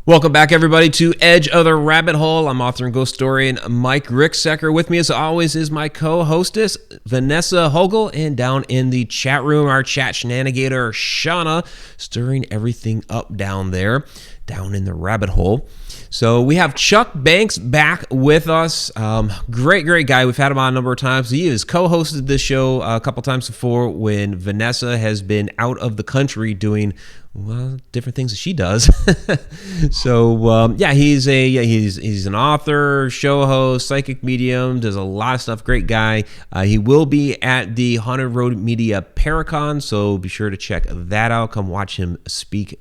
Welcome back, everybody, to Edge of the Rabbit Hole. I'm author and ghost historian Mike Ricksecker. With me, as always, is my co-hostess, Vanessa Hogle. And down in the chat room, our chat shenanigator, Shana, stirring everything up down there, down in the rabbit hole. So we have Chuck Banks back with us. Great guy. We've had him on a number of times. He has co-hosted this show a couple times before when Vanessa has been out of the country doing different things that she does. So he's an author, show host, psychic medium, does a lot of stuff. Great guy. He will be at the Haunted Road Media Paracon, so be sure to check that out. Come watch him speak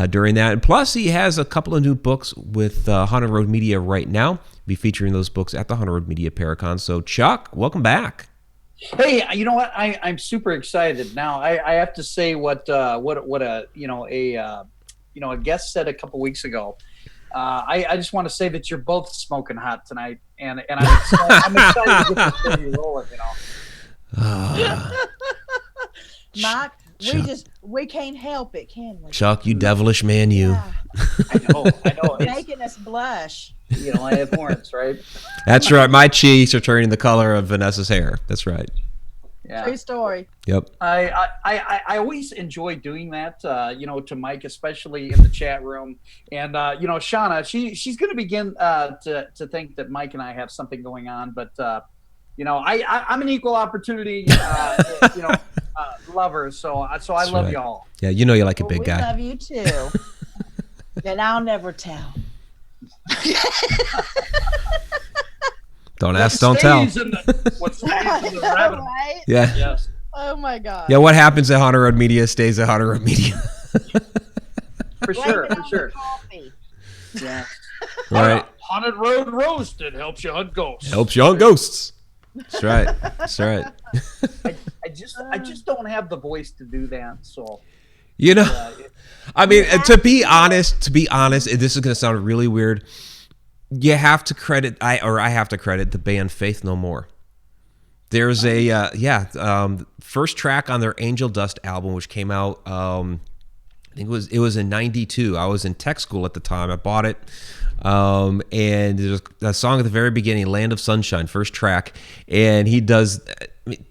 during that. And plus, he has a couple of new books with Haunted Road Media right now. Be featuring those books at the Haunted Road Media Paracon. So, Chuck, welcome back. Hey, you know what? I'm super excited. Now, I have to say what a guest said a couple weeks ago. I just want to say that you're both smoking hot tonight, and I'm excited to get this baby rolling. Mike, we can't help it, can we? Chuck, you devilish man, you. Yeah. I know. It's making us blush. I have horns, right? That's right. My cheeks are turning the color of Vanessa's hair. That's right. Yeah. True story. Yep. I always enjoy doing that, to Mike, especially in the chat room. And, Shana, she's going to begin to think that Mike and I have something going on. But, I'm an equal opportunity, lover. So I love right. y'all. Yeah, you know you like a big guy. We love you, too. And I'll never tell. Don't ask, don't tell. What stays in the rabbit hole. Right? Yeah. Yes. Oh, my God. Yeah, what happens at Haunted Road Media stays at Haunted Road Media. For sure. Coffee. Yeah. Right. Haunted Road Roasted helps you hunt ghosts. Helps you hunt ghosts. That's right. That's right. I just don't have the voice to do that. So. I mean, to be honest, this is going to sound really weird. You have to credit, I have to credit the band Faith No More. There's first track on their Angel Dust album, which came out, I think it was in '92. I was in tech school at the time. I bought it. And there's a song at the very beginning, Land of Sunshine, first track. And he does,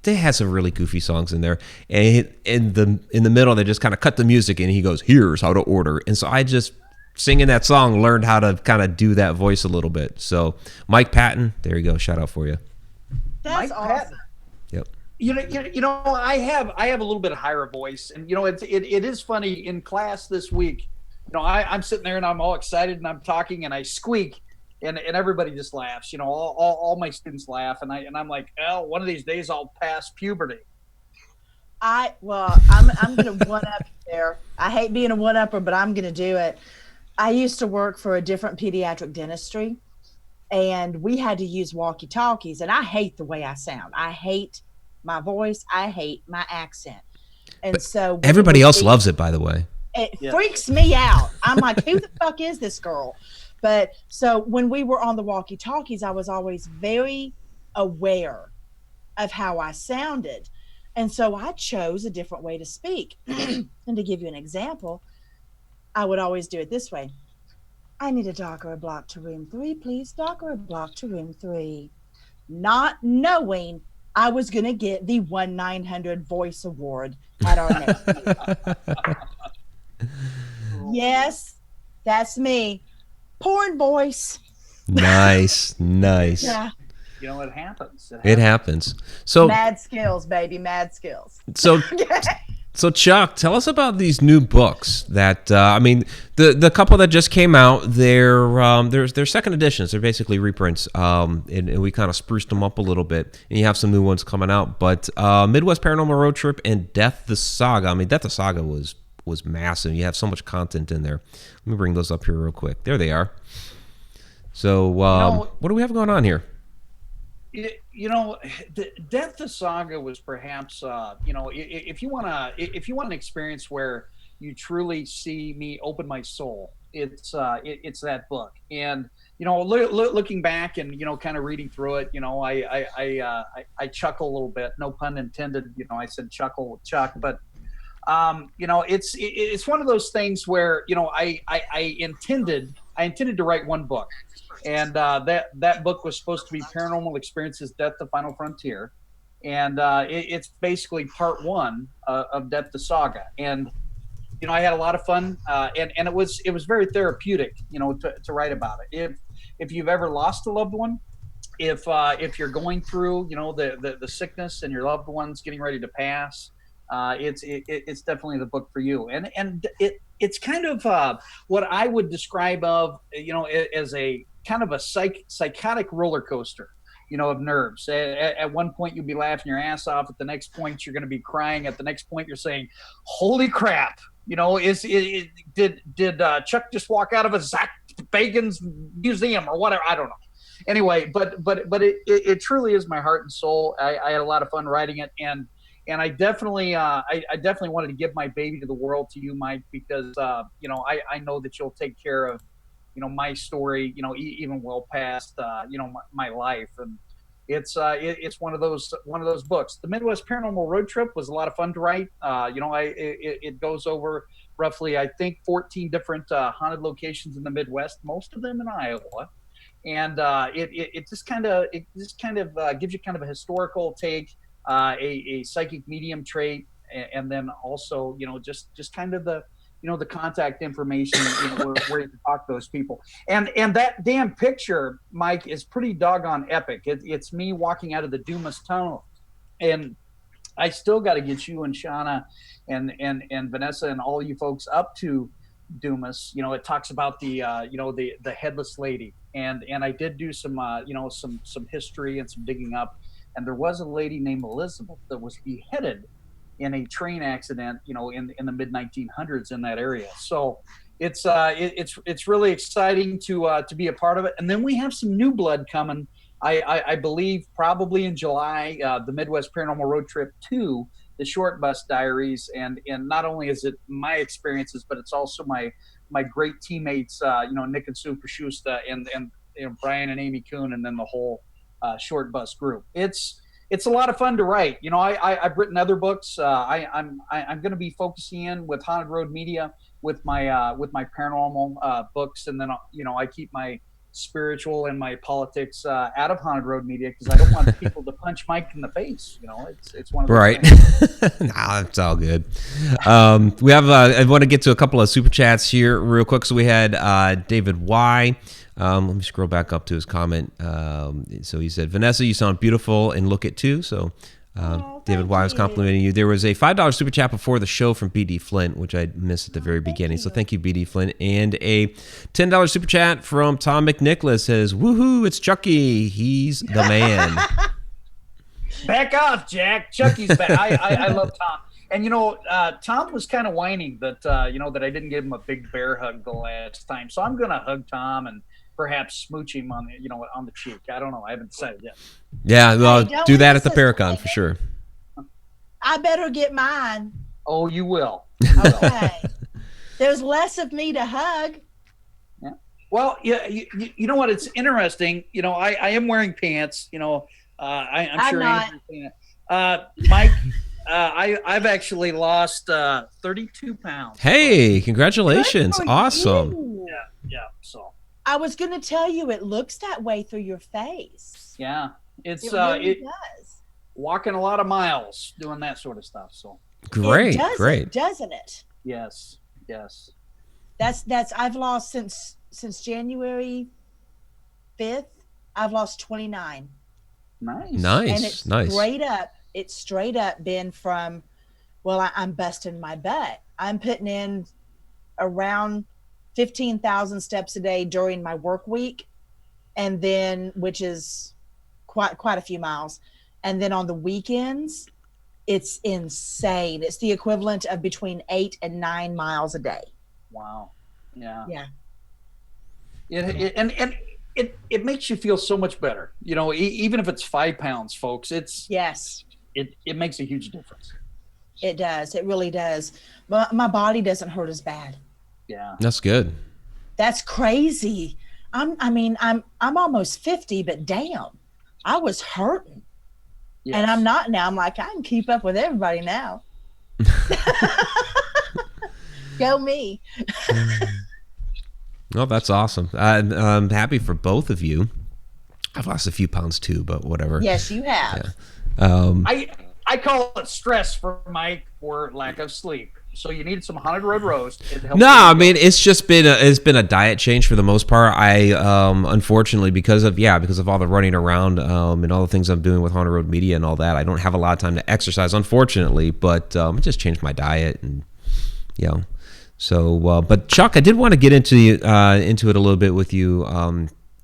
they have some really goofy songs in there. And in the middle, they just kind of cut the music and he goes, "Here's how to order." And so I just, singing that song, learned how to kind of do that voice a little bit. So Mike Patton, there you go. Shout out for you. That's Mike awesome. Patton. Yep. I have a little bit higher voice, and it is funny in class this week. I'm sitting there and I'm all excited and I'm talking and I squeak, and everybody just laughs. All my students laugh, and I'm like, oh, one of these days I'll pass puberty. I'm gonna one up there. I hate being a one upper, but I'm gonna do it. I used to work for a different pediatric dentistry, and we had to use walkie-talkies, and I hate the way I sound. I hate my voice. I hate my accent. And but so everybody else loves it, by the way. It freaks me out. I'm like, who the fuck is this girl? But so when we were on the walkie-talkies, I was always very aware of how I sounded. And so I chose a different way to speak. And to give you an example, I would always do it this way. "I need a dock or a block to room 3, please. Dock or a block to room 3. Not knowing I was going to get the 1-900 voice award at our next meeting. Yes, that's me. Porn voice. Nice. Yeah. It happens. It happens. So mad skills, baby, mad skills. So Chuck, tell us about these new books that the couple that just came out. They're second editions. They're basically reprints, and we kind of spruced them up a little bit. And you have some new ones coming out. But Midwest Paranormal Road Trip and Death the Saga. I mean, Death the Saga was massive. You have so much content in there. Let me bring those up here real quick. There they are. So what do we have going on here? Death the Saga was perhaps if you want an experience where you truly see me open my soul, it's that book. And looking back and kind of reading through it, I chuckle a little bit, no pun intended. I said chuckle with Chuck, but You know, it's one of those things where, you know, I intended to write one book, and that book was supposed to be Paranormal Experiences: Death: The Final Frontier, and it's basically part one of Death: The Saga. And you know, I had a lot of fun, and it was very therapeutic, you know, to write about it. If you've ever lost a loved one, if you're going through, you know, the sickness and your loved one's getting ready to pass, it's definitely the book for you. And it's kind of what I would describe of, you know, as a kind of a psychotic roller coaster, you know, of nerves. At one point you'll be laughing your ass off. At the next point you're going to be crying. At the next point you're saying, "Holy crap!" You know, did Chuck just walk out of a Zach Bagans museum or whatever? I don't know. Anyway, but it truly is my heart and soul. I had a lot of fun writing it, and I definitely wanted to give my baby to the world to you, Mike, because you know, I know that you'll take care of, you know, my story, you know, even well past you know, my life. And it's one of those books. The Midwest Paranormal Road Trip was a lot of fun to write. You know, it goes over roughly, I think, 14 different haunted locations in the Midwest, most of them in Iowa. And it just kind of gives you kind of a historical take, a psychic medium trait, and then also, you know, just kind of the, you know, the contact information, you know, where you can talk to those people. And that damn picture, Mike, is pretty doggone epic. It's me walking out of the Dumas tunnel, and I still got to get you and Shana and Vanessa and all you folks up to Dumas. You know, it talks about the you know, the headless lady, and I did do some you know, some history and some digging up, and there was a lady named Elizabeth that was beheaded in a train accident, you know, in the mid 1900s in that area. So it's really exciting to be a part of it. And then we have some new blood coming. I believe probably in July, the Midwest Paranormal Road Trip 2, the Short Bus Diaries, and not only is it my experiences, but it's also my great teammates, you know, Nick and Sue Pashusta, and you know, Brian and Amy Kuhn, and then the whole Short Bus group. It's a lot of fun to write. You know, I've written other books. I'm going to be focusing in with Haunted Road Media with my paranormal books, and then, you know, I keep my spiritual and my politics out of Haunted Road Media, because I don't want people to punch Mike in the face. You know, it's one of those right. Nah, it's all good. We have I want to get to a couple of super chats here real quick. So we had David Y. Let me scroll back up to his comment. So he said, "Vanessa, you sound beautiful and look it too." So David Y was complimenting you. There was a $5 super chat before the show from BD Flint, which I missed at the very beginning. So thank you, BD Flint. And a $10 super chat from Tom McNicholas says, "Woohoo, it's Chucky. He's the man." Back off, Jack. Chucky's back. I love Tom. And, you know, Tom was kind of whining that, you know, that I didn't give him a big bear hug the last time. So I'm going to hug Tom and perhaps smooch him on the, you know, on the cheek. I don't know. I haven't decided yet. Yeah, well, do that at the Paracon for sure. I better get mine. Oh, you will. Okay. There's less of me to hug. Yeah. Well, yeah. You know what? It's interesting. You know, I am wearing pants. You know, I'm sure. Not. Mike, I've actually lost 32 pounds. Hey, congratulations! Awesome. Yeah. So. I was going to tell you, it looks that way through your face. Yeah, it does. Walking a lot of miles, doing that sort of stuff. So great, great, doesn't it? Yes. That's I've lost since January 5th. I've lost 29. Nice. And it's nice. It's straight up been from, well, I'm busting my butt. I'm putting in around 15,000 steps a day during my work week, and then, which is quite a few miles, and then on the weekends it's insane. It's the equivalent of between 8 and 9 miles a day. Wow. Yeah. It makes you feel so much better, you know, even if it's 5 pounds, folks. It makes a huge difference. It does. It really does. My body doesn't hurt as bad. Yeah, that's good. That's crazy. I'm almost 50, but damn, I was hurting. Yes. And I'm not now. I'm like, I can keep up with everybody now. Go me. Well, that's awesome. I'm happy for both of you. I've lost a few pounds too, but whatever. Yes, you have. I call it stress for Mike or lack of sleep. So you need some Haunted Road roast. It helps. No, I mean it's just been a diet change for the most part. I unfortunately because of all the running around and all the things I'm doing with Haunted Road Media and all that, I don't have a lot of time to exercise, unfortunately. But I just changed my diet and So, but Chuck, I did want to get into it a little bit with you,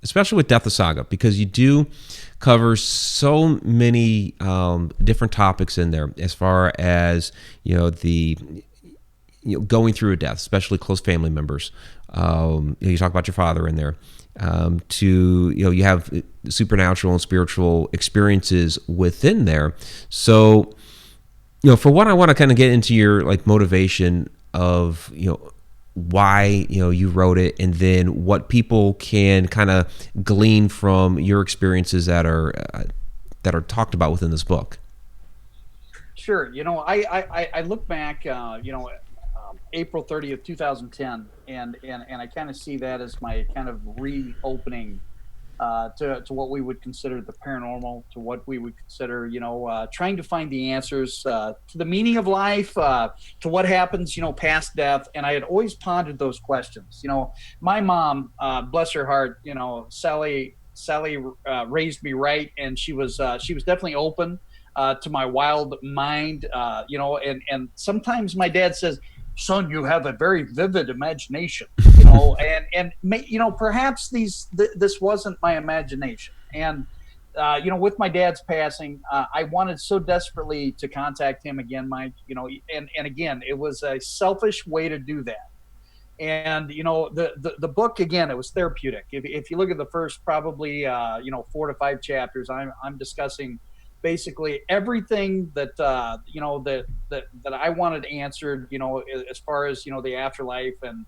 especially with Death of Saga, because you do cover so many different topics in there, as far as going through a death, especially close family members. You talk about your father in there. You have supernatural and spiritual experiences within there. So, for one, I want to kind of get into your motivation of why you wrote it, and then what people can kind of glean from your experiences that are talked about within this book. Sure. I look back, April 30th, 2010, and I kind of see that as my kind of reopening to what we would consider the paranormal, to what we would consider, trying to find the answers to the meaning of life, to what happens, past death. And I had always pondered those questions. My mom, bless her heart, Sally raised me right, and she was definitely open to my wild mind, and sometimes my dad says, son, you have a very vivid imagination, and perhaps this wasn't my imagination. And, with my dad's passing, I wanted so desperately to contact him again, Mike, and again, it was a selfish way to do that. And, the book, again, it was therapeutic. If you look at the first, probably, 4 to 5 chapters, I'm discussing basically everything that I wanted answered, as far as the afterlife and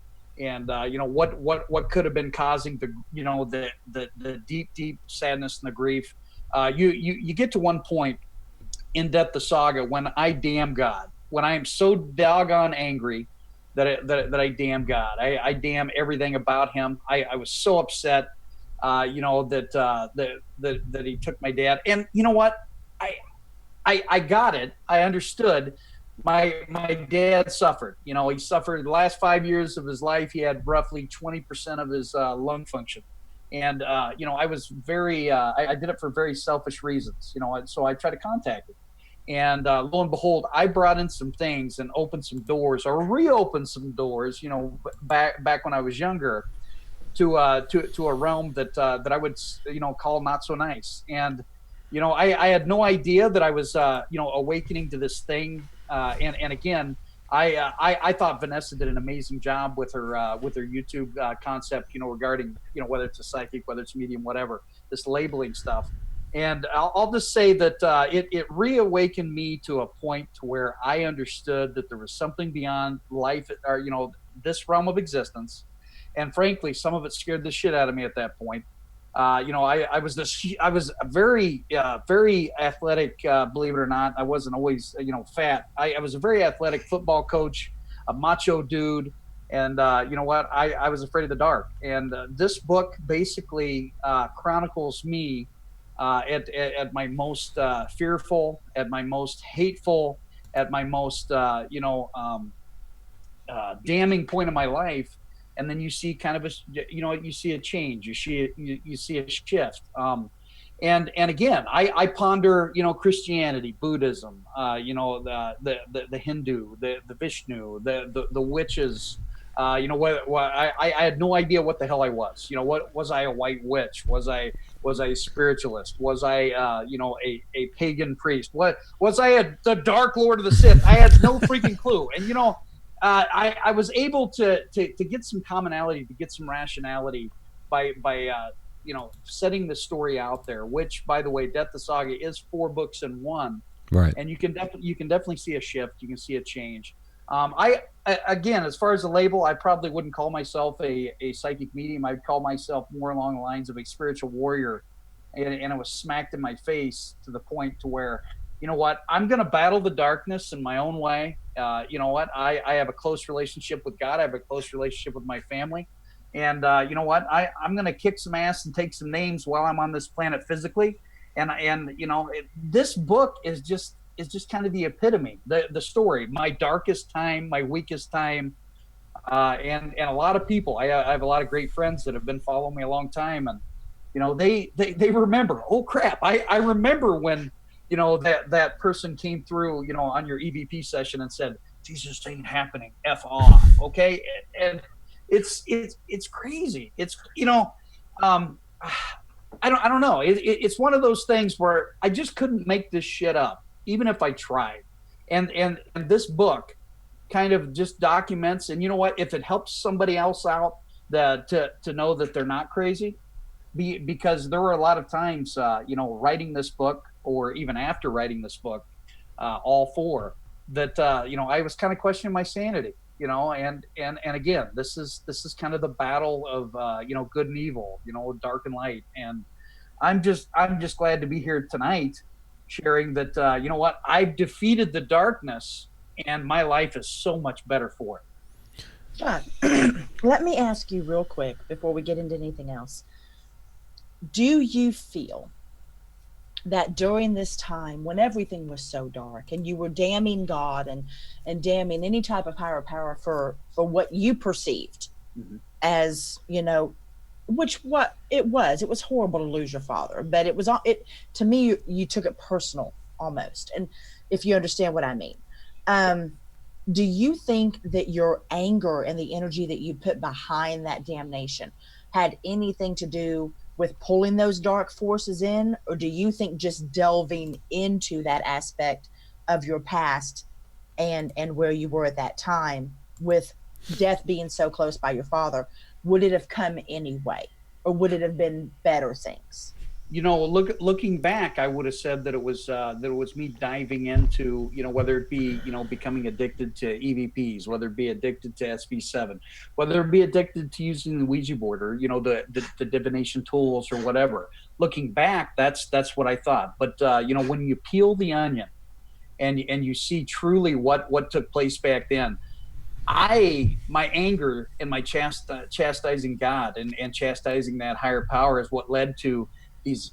what could have been causing the deep sadness and the grief. You get to one point in Death the Saga when I damn God, when I am so doggone angry that I damn God, I damn everything about him. I was so upset, that he took my dad. And you know what? I got it. I understood. My dad suffered. He suffered the last 5 years of his life. He had roughly 20% of his lung function, and I was very. I did it for very selfish reasons. So I tried to contact him, and lo and behold, I brought in some things and opened some doors, or reopened some doors. Back when I was younger, to a realm that I would call not so nice. And I had no idea that I was, awakening to this thing. And again, I thought Vanessa did an amazing job with her YouTube concept, regarding, whether it's a psychic, whether it's medium, whatever, this labeling stuff. And I'll just say that it reawakened me to a point to where I understood that there was something beyond life, or, this realm of existence. And frankly, some of it scared the shit out of me at that point. I was very, very athletic, believe it or not. I wasn't always, fat. I was a very athletic football coach, a macho dude. And, I was afraid of the dark. And this book basically chronicles me at my most fearful, at my most hateful, at my most, damning point of my life. And then you see kind of you see a change, you see a shift. And again, I ponder, Christianity, Buddhism, the Hindu, the Vishnu, the witches. I had no idea what the hell I was. What was I, a white witch? Was I a spiritualist? Was I, a pagan priest? What was I, the Dark Lord of the Sith? I had no freaking clue. And I was able to get some commonality, to get some rationality by setting the story out there. Which, by the way, Death the Saga is 4 books in one, right? And you can definitely see a shift. You can see a change. Again, as far as the label, I probably wouldn't call myself a psychic medium. I'd call myself more along the lines of a spiritual warrior, and it was smacked in my face to the point to where you know what, I'm going to battle the darkness in my own way. You know what, I have a close relationship with God. I have a close relationship with my family. And you know what, I'm going to kick some ass and take some names while I'm on this planet physically. And you know, this book is just kind of the epitome, the story, my darkest time, my weakest time. And a lot of people, I have a lot of great friends that have been following me a long time, and you know, they remember, oh crap, I remember when, you know, that person came through, you know, on your EVP session and said, Jesus ain't happening, F off. Okay. And it's crazy. It's, you know, I don't know. It's one of those things where I just couldn't make this shit up, even if I tried. And this book kind of just documents, and you know what, if it helps somebody else out, that to know that they're not crazy, because there were a lot of times, you know, writing this book, or even after writing this book, all four, that you know, I was kind of questioning my sanity, you know, and again, this is kind of the battle of you know, good and evil, you know, dark and light. And I'm just glad to be here tonight, sharing that you know what, I've defeated the darkness, and my life is so much better for it. John, let me ask you real quick before we get into anything else. Do you feel that during this time when everything was so dark and you were damning God and damning any type of higher power for what you perceived as, you know, what it was horrible to lose your father, but it was to me, you took it personal almost. And if you understand what I mean, do you think that your anger and the energy that you put behind that damnation had anything to do with pulling those dark forces in? Or do you think just delving into that aspect of your past and where you were at that time, with death being so close by your father, would it have come anyway? Or would it have been better things? You know, looking back, I would have said that it was me diving into, you know, whether it be, you know, becoming addicted to EVPs, whether it be addicted to SB7, whether it be addicted to using the Ouija board, or, you know, the divination tools or whatever. Looking back, that's what I thought. But you know, when you peel the onion and you see truly what took place back then, my anger and my chastising God and chastising that higher power is what led to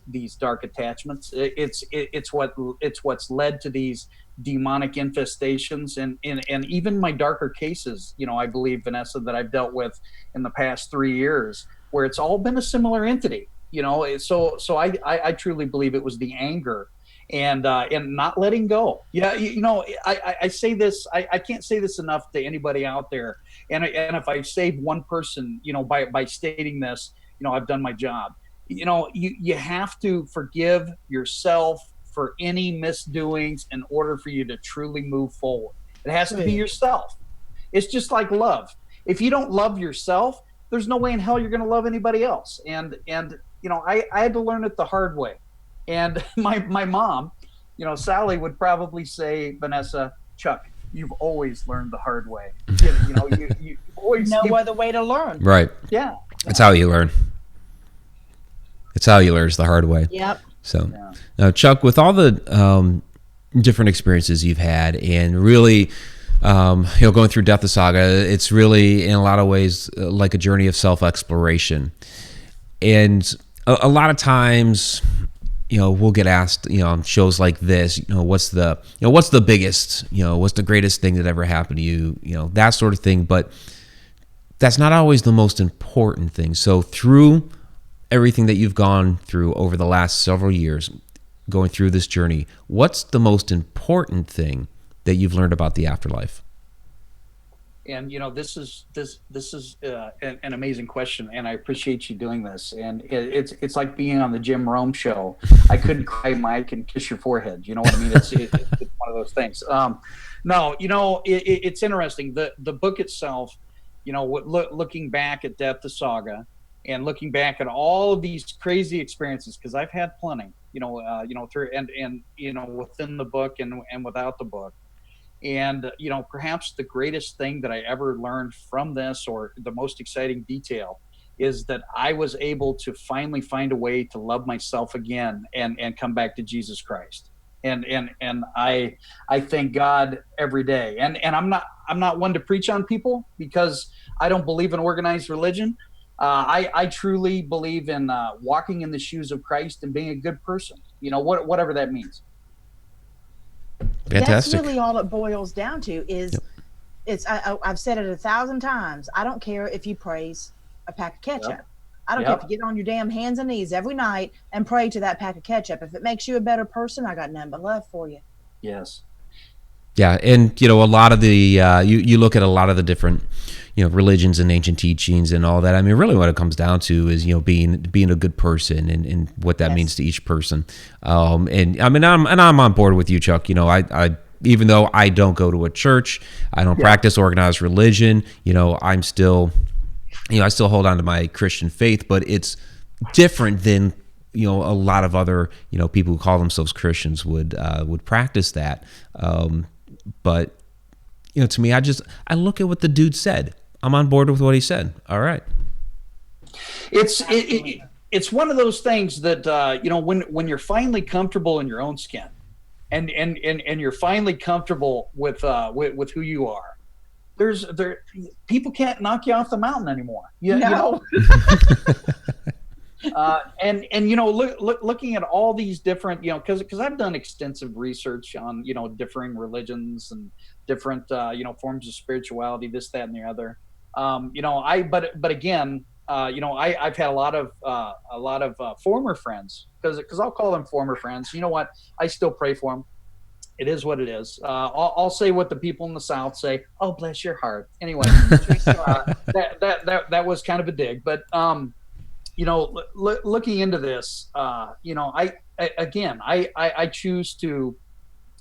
these dark attachments. It's what's led to these demonic infestations, and even my darker cases, you know, I believe, Vanessa, that I've dealt with in the past 3 years, where it's all been a similar entity, you know. So I truly believe it was the anger and not letting go. Yeah, you know, I say this, I can't say this enough to anybody out there, and if I save one person, you know, by stating this, you know, I've done my job. You know, you have to forgive yourself for any misdoings in order for you to truly move forward. It has to be yourself. It's just like love. If you don't love yourself, there's no way in hell you're going to love anybody else. And you know, I had to learn it the hard way. And my mom, you know, Sally, would probably say, Vanessa, Chuck, you've always learned the hard way. You know, you always no other way to learn. Right. Yeah. That's how you learn. It's how you learn, is the hard way. Yep. So now, Chuck, with all the different experiences you've had, and really, you know, going through Death of Saga, it's really in a lot of ways like a journey of self-exploration. And a lot of times, you know, we'll get asked, you know, on shows like this, you know, what's the biggest, you know, what's the greatest thing that ever happened to you, you know, that sort of thing. But that's not always the most important thing. So through everything that you've gone through over the last several years, going through this journey, what's the most important thing that you've learned about the afterlife? And you know, this is an amazing question, and I appreciate you doing this. And it's like being on the Jim Rome show. I couldn't cry, Mike, and kiss your forehead. You know what I mean? It's one of those things. No, you know, it's interesting. The book itself, you know, looking back at Death of Saga, and looking back at all of these crazy experiences, because I've had plenty, you know, through and you know, within the book and without the book. And, you know, perhaps the greatest thing that I ever learned from this, or the most exciting detail, is that I was able to finally find a way to love myself again and come back to Jesus Christ. and I thank God every day. And I'm not one to preach on people because I don't believe in organized religion. I truly believe in walking in the shoes of Christ and being a good person. Whatever that means. Fantastic. That's really all it boils down to is I've said it 1,000 times. I don't care if you praise a pack of ketchup. Yep. I don't care if you get on your damn hands and knees every night and pray to that pack of ketchup. If it makes you a better person, I got nothing but love for you. Yes. Yeah, and a lot of the you look at a lot of the different religions and ancient teachings and all that. I mean, really, what it comes down to is being a good person and what that means to each person. And I mean, I'm on board with you, Chuck. I even though I don't go to a church, I don't practice organized religion. I'm still, I still hold on to my Christian faith, but it's different than a lot of other people who call themselves Christians would practice that. But to me, I look at what the dude said. I'm on board with what he said. All right. It's one of those things that when you're finally comfortable in your own skin, and you're finally comfortable with who you are, people can't knock you off the mountain anymore. Looking at all these different, because I've done extensive research on, differing religions and different, forms of spirituality, this, that, and the other. But again, I've had a lot of former friends, because I'll call them former friends. You know what? I still pray for them. It is what it is. I'll say what the people in the South say. Oh, bless your heart. Anyway, that was kind of a dig, but looking into this, I choose to,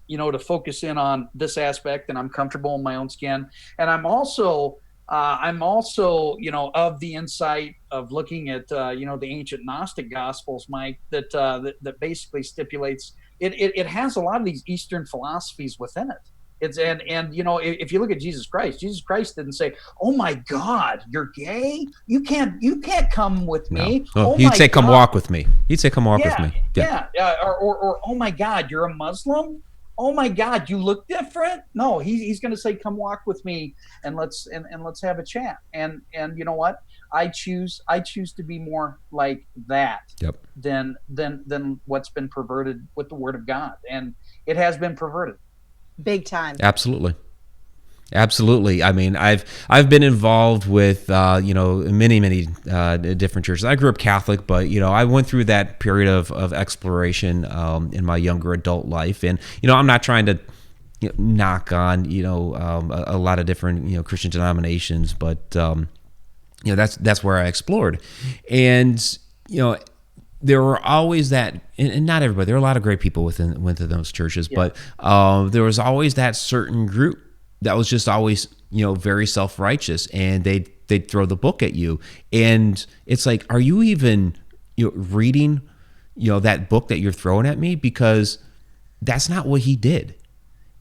to focus in on this aspect, and I'm comfortable in my own skin. And I'm also, of the insight of looking at, the ancient Gnostic Gospels, Mike, that basically stipulates it has a lot of these Eastern philosophies within it. If you look at Jesus Christ didn't say, "Oh my God, you're gay. You can't come with me." No. Oh, he'd say, "Come walk with me." He'd say, "Come walk with me." Yeah. Or "Oh my God, you're a Muslim. Oh my God, you look different." No, he's going to say, "Come walk with me, and let's have a chat." And you know what? I choose to be more like that than what's been perverted with the Word of God, and it has been perverted. Big time. Absolutely. I mean, I've been involved with many different churches. I grew up Catholic, but I went through that period of exploration in my younger adult life, and I'm not trying to knock on a lot of different Christian denominations, but that's where I explored, and there were always that, and not everybody. There were a lot of great people within those churches, but there was always that certain group that was just always, very self-righteous, and they'd throw the book at you, and it's like, are you even, reading, that book that you're throwing at me? Because that's not what he did.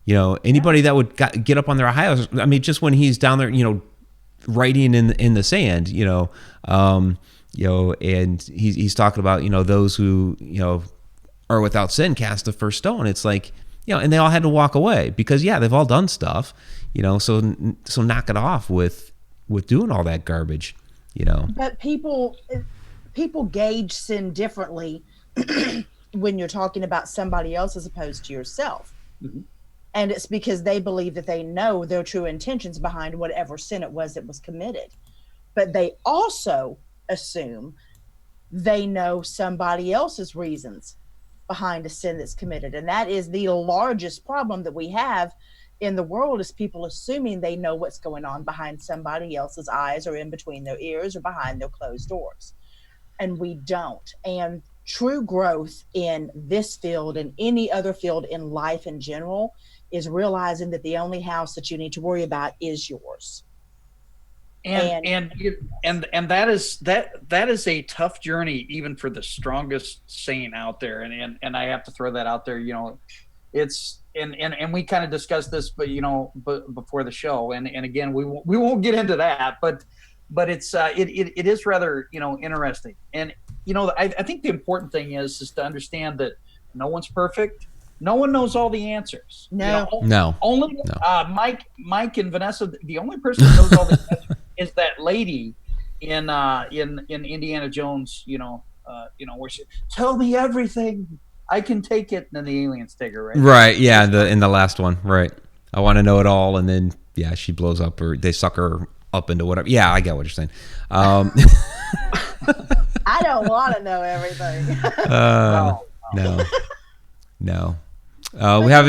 Anybody that would get up on their high horse, I mean, just when he's down there, writing in the sand, and he's talking about, those who, are without sin cast the first stone. It's like, and they all had to walk away because they've all done stuff, so knock it off with doing all that garbage, But people gauge sin differently when you're talking about somebody else as opposed to yourself. Mm-hmm. And it's because they believe that they know their true intentions behind whatever sin it was that was committed. But they also assume they know somebody else's reasons behind a sin that's committed. And that is the largest problem that we have in the world, is people assuming they know what's going on behind somebody else's eyes, or in between their ears, or behind their closed doors. And we don't. And true growth in this field and any other field in life in general is realizing that the only house that you need to worry about is yours. And that is a tough journey, even for the strongest saint out there. And I have to throw that out there. It's and we kind of discussed this, but before the show, and again, we won't get into that, but it's it is rather interesting. And I think the important thing is to understand that no one's perfect. No one knows all the answers. No. No. Only No. Mike and Vanessa. The only person who knows all the answers is that lady in Indiana Jones. Where she tell me everything. I can take it, and then the aliens take her. Right. Yeah. In the last one. Right. I want to know it all, and then she blows up, or they suck her up into whatever. Yeah, I get what you're saying. I don't want to know everything. No. We have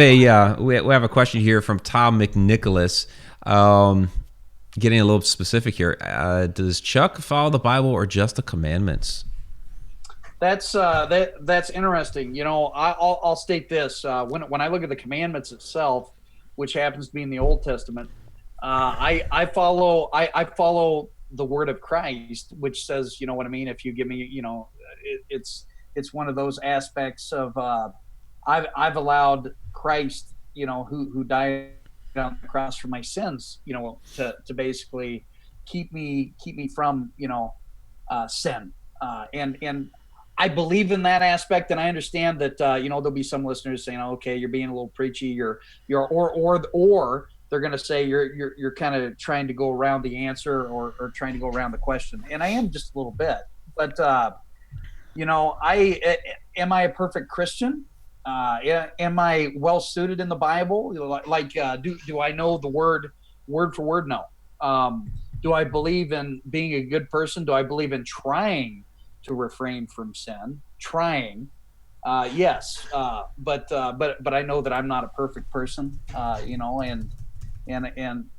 a question here from Tom McNicholas. Getting a little specific here. Does Chuck follow the Bible or just the commandments? That's interesting. I'll state this. When I look at the commandments itself, which happens to be in the Old Testament, I follow the word of Christ, which says, you know what I mean. If you give me, it's one of those aspects of I've allowed Christ, who died on the cross for my sins, to basically keep me from sin, and I believe in that aspect, and I understand that there'll be some listeners saying, okay, you're being a little preachy, or they're going to say you're kind of trying to go around the answer, or trying to go around the question, and I am just a little bit, but am I a perfect Christian? Am I well suited in the Bible? Do I know the word for word? No. Do I believe in being a good person? Do I believe in trying to refrain from sin? Trying, yes. But I know that I'm not a perfect person. And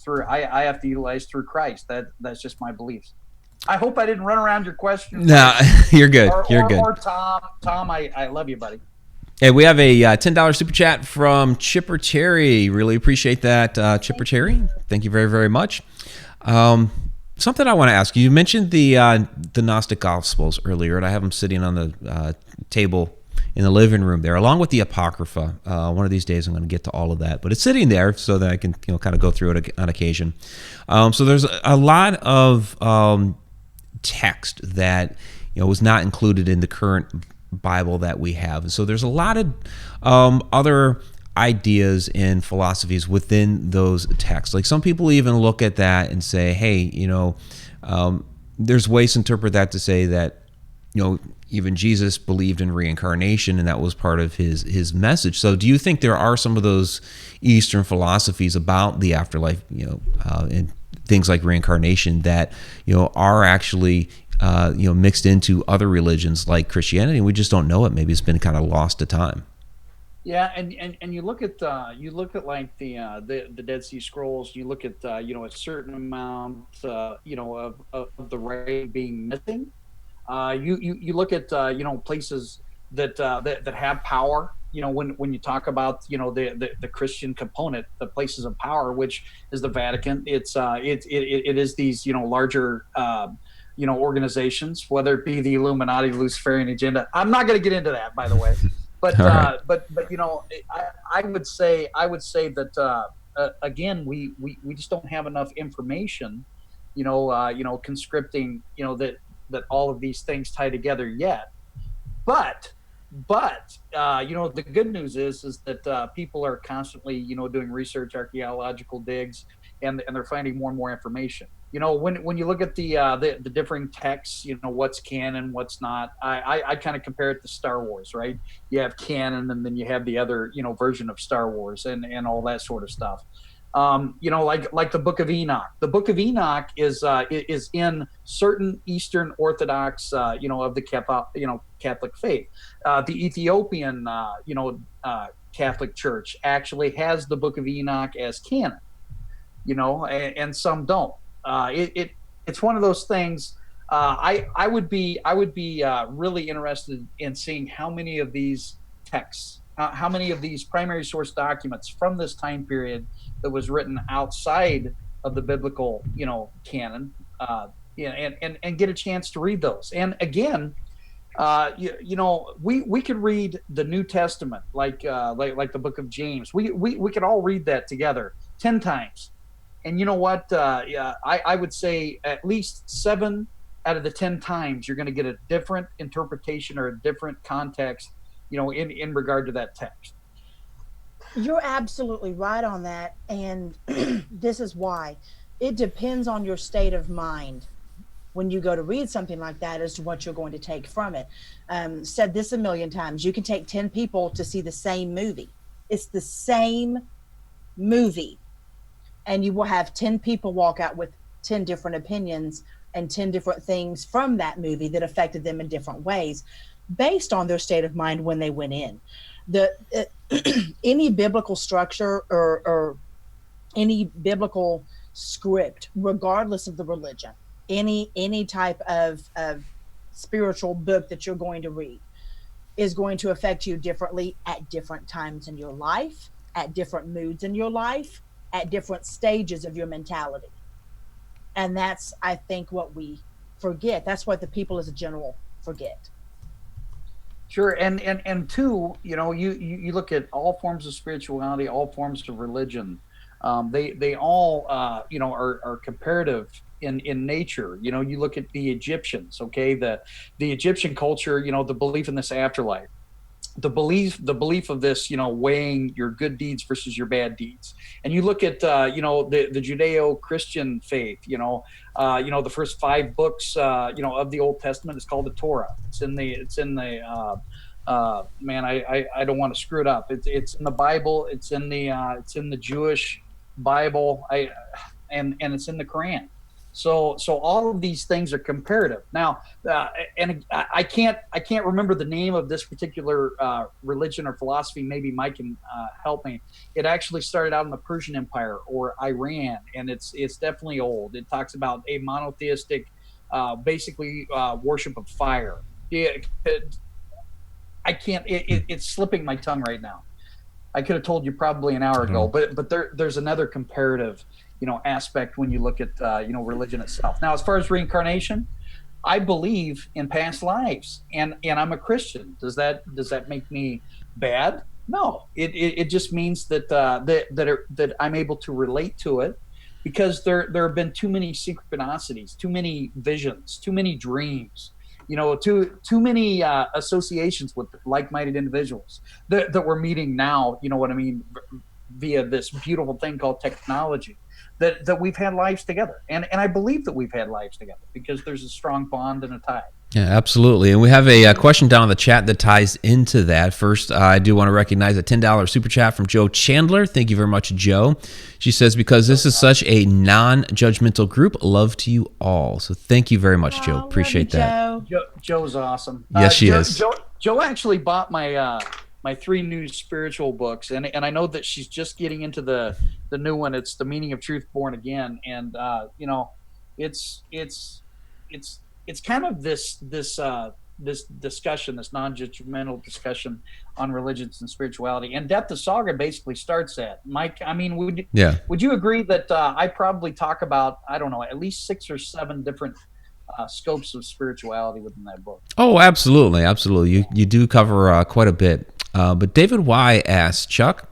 through I have to utilize through Christ. That's just my beliefs. I hope I didn't run around your question. No, you're good. You're good. Or Tom, I love you, buddy. Hey, we have a $10 super chat from Chipper Terry. Really appreciate that, Chipper Terry. Thank you very, very much. Something I want to ask you. You mentioned the Gnostic Gospels earlier, and I have them sitting on the table in the living room there, along with the Apocrypha. One of these days, I'm going to get to all of that, but it's sitting there so that I can kind of go through it on occasion. So there's a lot of text that was not included in the current Bible that we have. So there's a lot of other ideas and philosophies within those texts. Like some people even look at that and say, hey, there's ways to interpret that to say that, even Jesus believed in reincarnation and that was part of his message. So do you think there are some of those Eastern philosophies about the afterlife, and things like reincarnation that, are actually mixed into other religions like Christianity, and we just don't know it? Maybe it's been kind of lost to time. Yeah, and you look at like the Dead Sea Scrolls. You look at a certain amount of the writing being missing. You look at places that have power. When you talk about the Christian component, the places of power, which is the Vatican. It is these larger organizations, whether it be the Illuminati, Luciferian agenda. I'm not going to get into that, by the way. But right. but I would say that again we just don't have enough information, conscripting that all of these things tie together yet. But the good news is that people are constantly doing research, archaeological digs, and they're finding more and more information. When you look at the differing texts, what's canon, what's not. I kind of compare it to Star Wars, right? You have canon, and then you have the other version of Star Wars, and all that sort of stuff. Like the Book of Enoch. The Book of Enoch is in certain Eastern Orthodox, of the Catholic faith. The Ethiopian, Catholic Church actually has the Book of Enoch as canon. And some don't. It's one of those things. I would be really interested in seeing how many of these texts, how many of these primary source documents from this time period that was written outside of the biblical, canon, and get a chance to read those. And again, we could read the New Testament, like the Book of James. We could all read that together 10 times. And you know what? I would say at least 7 out of the 10 times you're going to get a different interpretation or a different context, in regard to that text. You're absolutely right on that. And this is why it depends on your state of mind when you go to read something like that as to what you're going to take from it. Said this a million times, you can take 10 people to see the same movie. It's the same movie, and you will have 10 people walk out with 10 different opinions and 10 different things from that movie that affected them in different ways based on their state of mind when they went in. The any biblical structure or any biblical script, regardless of the religion, any type of spiritual book that you're going to read, is going to affect you differently at different times in your life, at different moods in your life, at different stages of your mentality. And that's, I think, what we forget. That's what the people as a general forget. Sure, and two, you look at all forms of spirituality, all forms of religion. They all are comparative in nature. You look at the Egyptians, okay, the Egyptian culture, the belief in this afterlife, the belief of this, weighing your good deeds versus your bad deeds. And you look at the Judeo-Christian faith, the first 5 books of the Old Testament is called the Torah. It's in the man, I don't want to screw it up. It's in the Bible, it's in the Jewish Bible, and it's in the Quran. So all of these things are comparative. Now, and I can't remember the name of this particular religion or philosophy. Maybe Mike can help me. It actually started out in the Persian Empire or Iran, and it's definitely old. It talks about a monotheistic, basically worship of fire. Yeah, I can't. It's slipping my tongue right now. I could have told you probably an hour ago, but there's another comparative, aspect when you look at religion itself. Now, as far as reincarnation, I believe in past lives, and I'm a Christian. Does that make me bad? No, it just means that I'm able to relate to it, because there have been too many synchronicities, too many visions, too many dreams, too many associations with like-minded individuals that we're meeting now, what I mean, via this beautiful thing called technology, that we've had lives together. And I believe that we've had lives together because there's a strong bond and a tie. Yeah, absolutely. And we have a question down in the chat that ties into that. First, I do want to recognize a $10 super chat from Joe Chandler. Thank you very much, Joe. She says, because this is such a non-judgmental group, love to you all. So thank you very much, Joe. Appreciate that. Joe's awesome. Yes, she is. Joe actually bought my 3 new spiritual books, and I know that she's just getting into the new one. It's The Meaning of Truth Born Again, and it's kind of this discussion, this non-judgmental discussion on religions and spirituality. And Depth of Saga basically starts at, Mike, I mean, would you agree that I probably talk about, I don't know, at least 6 or 7 different scopes of spirituality within that book? Oh, absolutely. Absolutely. You do cover quite a bit. But David Y. asks, Chuck,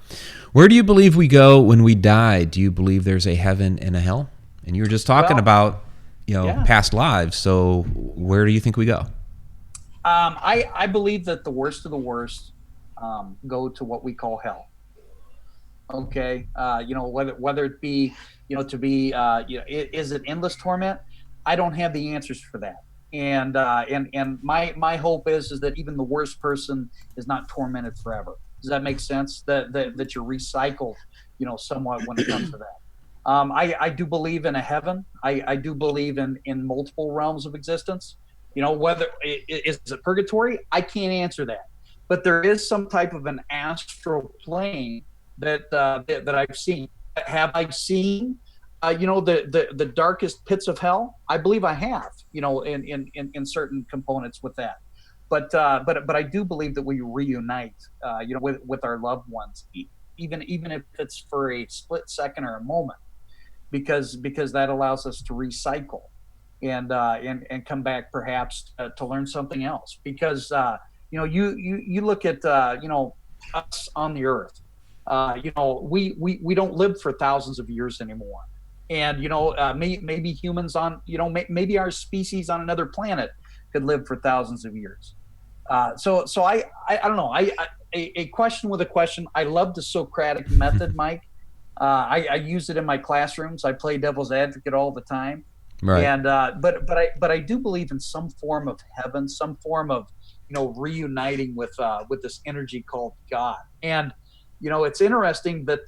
where do you believe we go when we die? Do you believe there's a heaven and a hell? And you were just talking about past lives. So where do you think we go? I believe that the worst of the worst go to what we call hell. Okay, whether it be to be is it endless torment? I don't have the answers for that. And my hope is that even the worst person is not tormented forever. Does that make sense? That you're recycled, somewhat when it comes to that. I do believe in a heaven. I do believe in multiple realms of existence. Whether is it purgatory? I can't answer that. But there is some type of an astral plane that I've seen. Have I seen the darkest pits of hell? I believe I have, in certain components with that. But I do believe that we reunite, with our loved ones, even if it's for a split second or a moment, because that allows us to recycle and come back perhaps to learn something else. Because you look at us on the earth, we don't live for thousands of years anymore. And maybe humans on maybe our species on another planet could live for thousands of years. So I don't know. a question with a question. I love the Socratic method, Mike. I use it in my classrooms. I play devil's advocate all the time. Right. And but I do believe in some form of heaven, some form of reuniting with this energy called God. And it's interesting that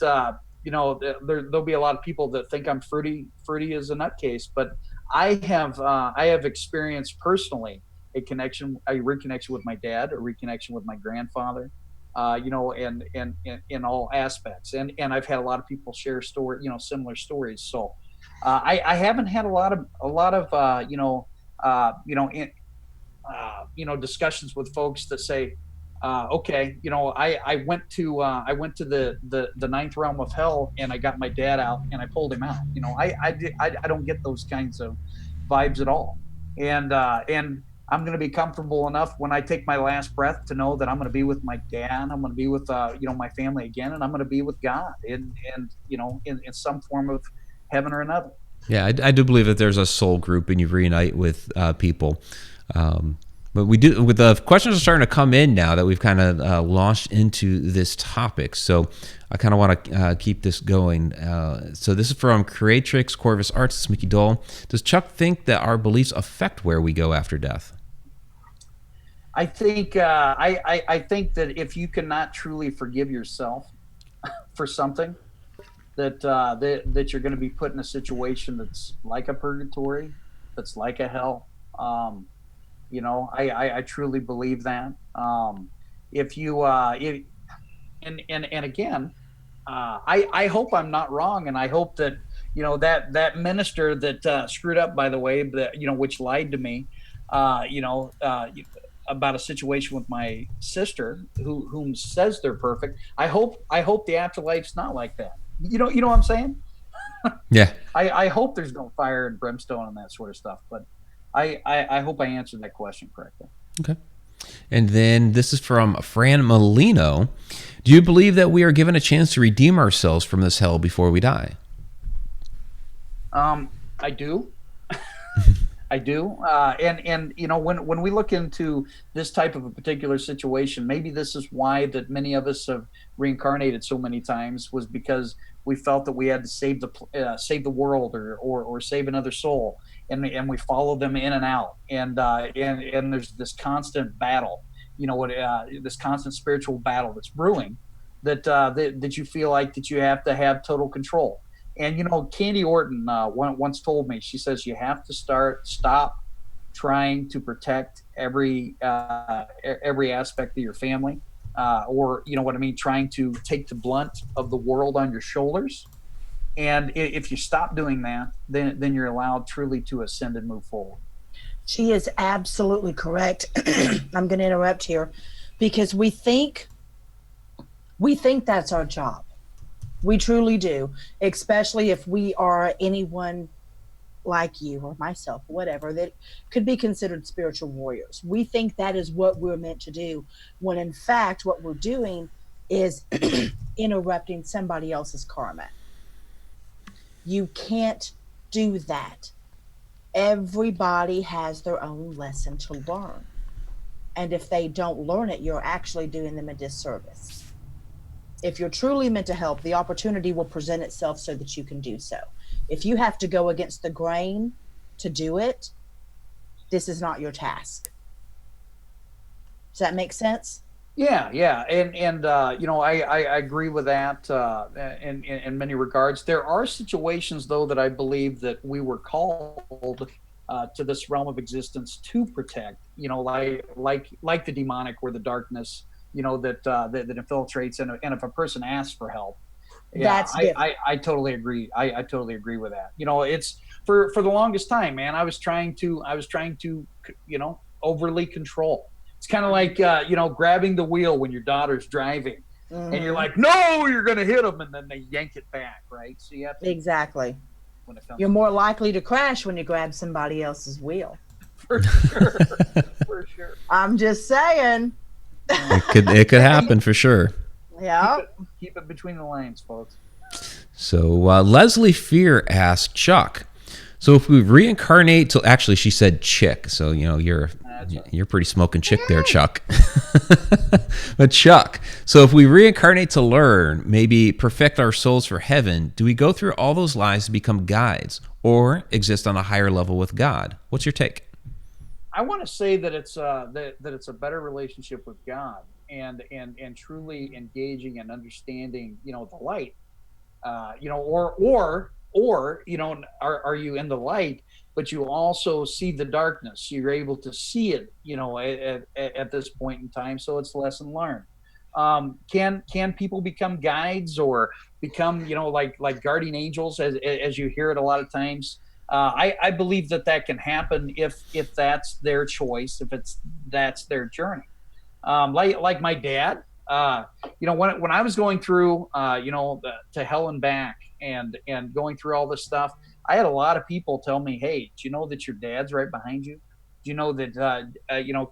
there'll be a lot of people that think I'm fruity as a nutcase, but I have experienced personally a reconnection with my dad, a reconnection with my grandfather, and in all aspects. And I've had a lot of people share similar stories. So I haven't had a lot of discussions with folks that say, okay, I went to the ninth realm of hell and I got my dad out and I pulled him out. I don't get those kinds of vibes at all. And I'm going to be comfortable enough when I take my last breath to know that I'm going to be with my dad. I'm going to be with my family again, and I'm going to be with God in some form of heaven or another. Yeah, I do believe that there's a soul group and you reunite with people. But we do, with the questions are starting to come in now that we've kind of launched into this topic. So I kind of want to keep this going. So this is from Creatrix Corvus Arts. It's Mickey Dole. Does Chuck think that our beliefs affect where we go after death? I think I think that if you cannot truly forgive yourself for something, that you're going to be put in a situation that's like a purgatory, that's like a hell. I truly believe that. If you and again, I hope I'm not wrong, and I hope that that minister that screwed up, by the way, that which lied to me, about a situation with my sister whom says they're perfect. I hope the afterlife's not like that. You know what I'm saying? Yeah. I hope there's no fire and brimstone and that sort of stuff, but I hope I answered that question correctly. Okay. And then this is from Fran Molino. Do you believe that we are given a chance to redeem ourselves from this hell before we die? I do. I do. And when we look into this type of a particular situation, maybe this is why that many of us have reincarnated so many times, was because we felt that we had to save the world or save another soul, and we follow them in and out, and there's this constant battle, this constant spiritual battle that's brewing, that you feel like that you have to have total control. And Candy Orton once told me, she says, you have to stop trying to protect every aspect of your family, or trying to take the blunt of the world on your shoulders. And if you stop doing that, then you're allowed truly to ascend and move forward. She is absolutely correct. I'm going to interrupt here because we think that's our job. We truly do, especially if we are anyone like you or myself, whatever, that could be considered spiritual warriors. We think that is what we're meant to do, when in fact what we're doing is interrupting somebody else's karma. You can't do that. Everybody has their own lesson to learn. And if they don't learn it, you're actually doing them a disservice. If you're truly meant to help, the opportunity will present itself so that you can do so. If you have to go against the grain to do it, this is not your task. Does that make sense? Yeah. And I agree with that in many regards. There are situations, though, that I believe that we were called to this realm of existence to protect, like the demonic or the darkness, that infiltrates, and if a person asks for help, I totally agree. I totally agree with that. It's for the longest time, man, I was trying to overly control. It's kind of like grabbing the wheel when your daughter's driving, mm-hmm. and you're like, no, you're going to hit them, and then they yank it back, right? So you have to, exactly. You're more likely to crash when you grab somebody else's wheel. For sure. For sure. I'm just saying. It could happen for sure. Yeah. Keep it between the lines, folks. So Leslie Fear asked Chuck, so if we reincarnate to, actually she said chick, so you're That's right. You're pretty smoking chick there, Chuck. But Chuck, so if we reincarnate to learn, maybe perfect our souls for heaven, do we go through all those lives to become guides or exist on a higher level with God? What's your take? I want to say that it's that it's a better relationship with God and truly engaging and understanding, the light, or are you in the light, but you also see the darkness. You're able to see it, at this point in time. So it's lesson learned. Can people become guides or become, like guardian angels, as you hear it a lot of times? I believe that can happen if that's their choice, if that's their journey. Like my dad, when I was going through, to hell and back and going through all this stuff, I had a lot of people tell me, "Hey, do you know that your dad's right behind you? Do you know that,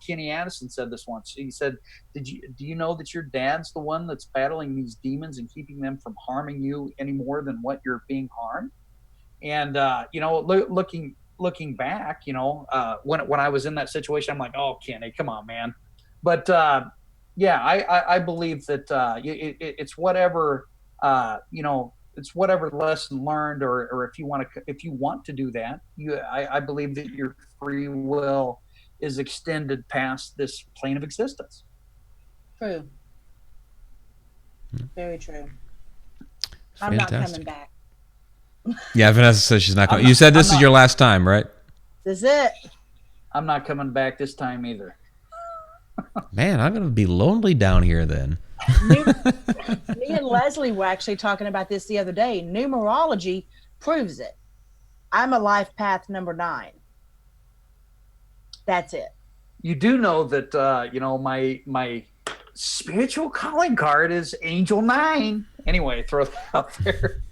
Kenny Addison said this once. He said, do you know that your dad's the one that's battling these demons and keeping them from harming you any more than what you're being harmed?" And, looking back, when I was in that situation, I'm like, "Oh, Kenny, come on, man." But, yeah, I believe that, it's whatever, it's whatever lesson learned, or if you want to do that, I believe that your free will is extended past this plane of existence. True. Very true. I'm not coming back. Yeah, Vanessa says she's not coming. You said this is your last time, right? This is it. I'm not coming back this time either. Man, I'm going to be lonely down here then. Me and Leslie were actually talking about this the other day. Numerology proves it. I'm a life path number 9. That's it. You do know that, my spiritual calling card is Angel 9. Anyway, throw that out there.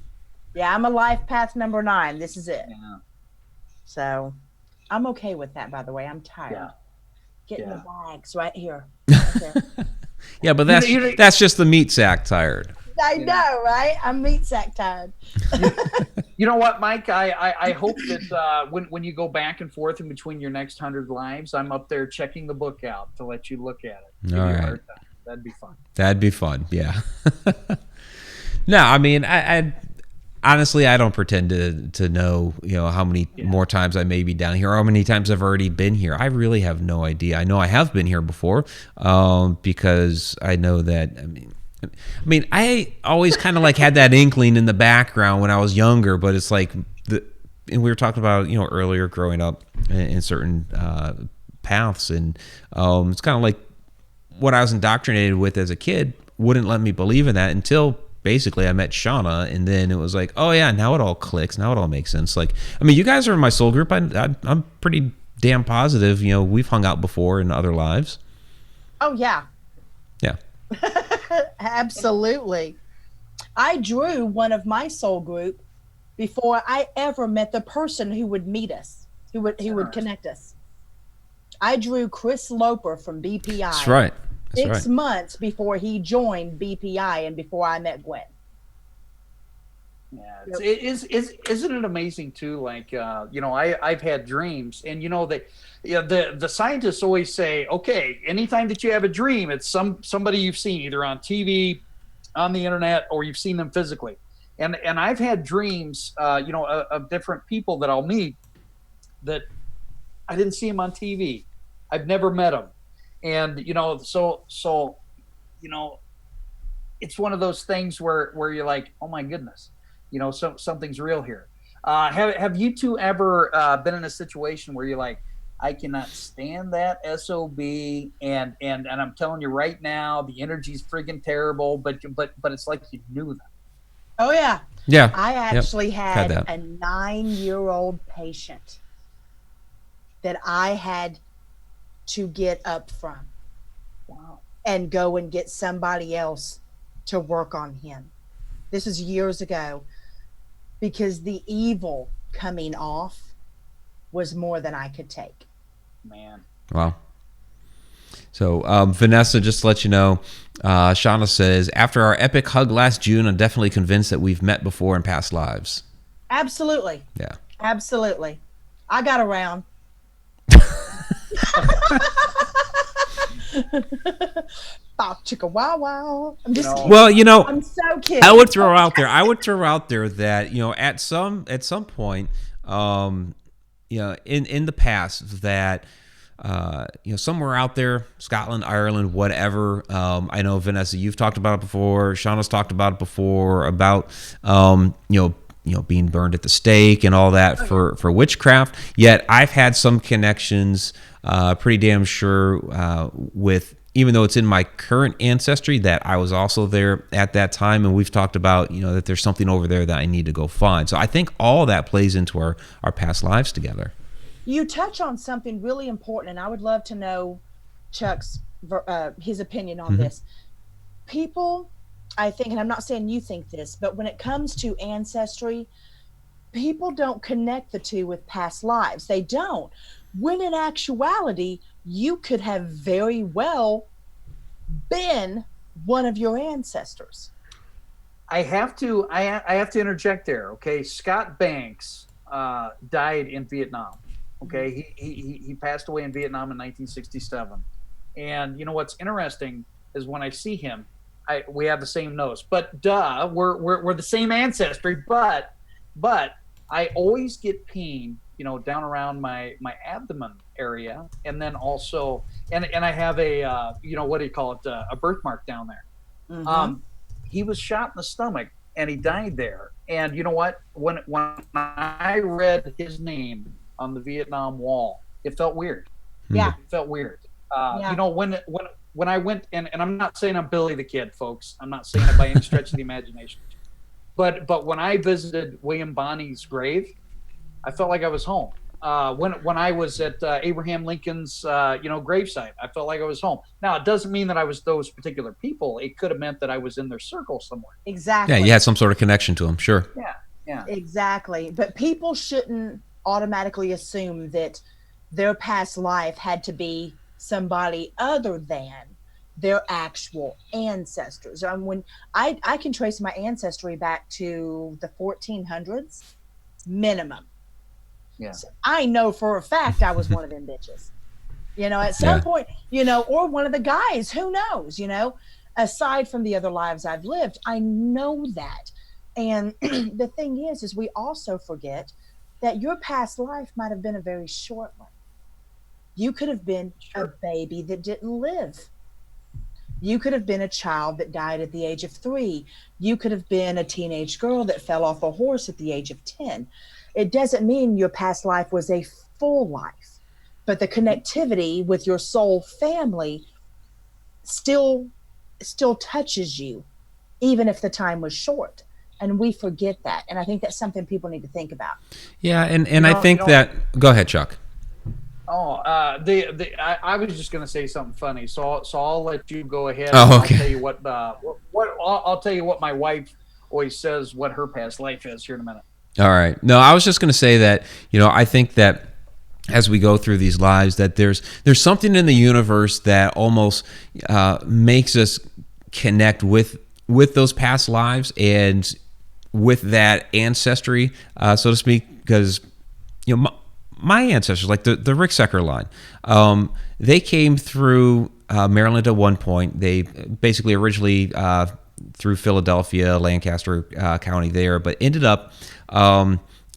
Yeah, I'm a life path number 9. This is it. Yeah. So I'm okay with that, by the way. I'm tired. Yeah. Getting the bags right here. Right there. Yeah, but that's just the meat sack tired. I know, right? I'm meat sack tired. You know what, Mike? I hope that when you go back and forth in between your next 100 lives, I'm up there checking the book out to let you look at it. All right. That'd be fun. That'd be fun, yeah. No, I mean, I honestly, I don't pretend to know, how many more times I may be down here or how many times I've already been here. I really have no idea. I know I have been here before because I know that, I mean, I always kind of like had that inkling in the background when I was younger, but it's like, and we were talking about, earlier growing up in certain paths, and it's kind of like what I was indoctrinated with as a kid wouldn't let me believe in that until basically I met Shana, and then it was like, oh yeah, now it all clicks. Now it all makes sense. Like, I mean, you guys are in my soul group. I'm pretty damn positive. We've hung out before in other lives. Oh yeah. Yeah. Absolutely. I drew one of my soul group before I ever met the person who would meet us, who would connect us. I drew Chris Loper from BPI. That's right. 6 months before he joined BPI and before I met Gwen. Yeah, isn't it amazing too? Like, I've had dreams, and the scientists always say, okay, anytime that you have a dream, it's somebody you've seen either on TV, on the internet, or you've seen them physically. And I've had dreams, of different people that I'll meet that I didn't see them on TV. I've never met them. And, so it's one of those things where you're like, oh my goodness, something's real here. Have you two ever been in a situation where you're like, I cannot stand that SOB, and I'm telling you right now, the energy's friggin' terrible, but it's like you knew them. Oh yeah. Yeah. I actually had that. a 9-year-old patient that I had to get up from. Wow. And go and get somebody else to work on him. This is years ago, because the evil coming off was more than I could take. Man. Wow. So Vanessa, just to let you know, Shana says, after our epic hug last June, I'm definitely convinced that we've met before in past lives. Absolutely. Yeah. Absolutely. I got around. Bow chicka wow wow. I'm just kidding. Well, I'm so kidding. I would throw out there that at some point, in the past that somewhere out there, Scotland, Ireland, whatever. I know Vanessa, you've talked about it before. Shauna's talked about it before about being burned at the stake and all that for witchcraft. Yet I've had some connections, pretty damn sure, with, even though it's in my current ancestry, that I was also there at that time, and we've talked about that there's something over there that I need to go find. So I think all that plays into our past lives together. You touch on something really important, and I would love to know Chuck's his opinion on this. People, I think, and I'm not saying you think this, but when it comes to ancestry, people don't connect the two with past lives. They don't. When in actuality, you could have very well been one of your ancestors. I have to interject there. Okay, Scott Banks died in Vietnam. Okay, he passed away in Vietnam in 1967. And what's interesting is when I see him, we have the same nose. But we're the same ancestry. But I always get pain, down around my abdomen area, and then also, and I have a what do you call it, a birthmark down there. He was shot in the stomach and he died there. And you know what? When I read his name on the Vietnam Wall, it felt weird. Yeah, it felt weird. When I went, and I'm not saying I'm Billy the Kid, folks. I'm not saying it by any stretch of the imagination. But when I visited William Bonney's grave, I felt like I was home. When I was at Abraham Lincoln's gravesite, I felt like I was home. Now, it doesn't mean that I was those particular people. It could have meant that I was in their circle somewhere. Exactly. Yeah, you had some sort of connection to them, sure. Yeah. Exactly. But people shouldn't automatically assume that their past life had to be somebody other than their actual ancestors. When I can trace my ancestry back to the 1400s minimum. Yeah. So I know for a fact I was one of them bitches. At some point, or one of the guys, who knows, aside from the other lives I've lived, I know that. And the thing is we also forget that your past life might have been a very short one. You could have been a baby that didn't live. You could have been a child that died at the age of 3. You could have been a teenage girl that fell off a horse at the age of 10. It doesn't mean your past life was a full life, but the connectivity with your soul family still touches you, even if the time was short. And we forget that. And I think that's something people need to think about. Yeah, and I think that... Go ahead, Chuck. Oh, I was just going to say something funny, so I'll let you go ahead. Oh, okay. I'll tell you I'll tell you what my wife always says, what her past life is, here in a minute. All right. No, I was just going to say that, I think that as we go through these lives, that there's something in the universe that almost makes us connect with those past lives and with that ancestry, so to speak, because, my ancestors, like the Ricksecker line, they came through Maryland at one point. They basically originally through Philadelphia, Lancaster County there, but ended up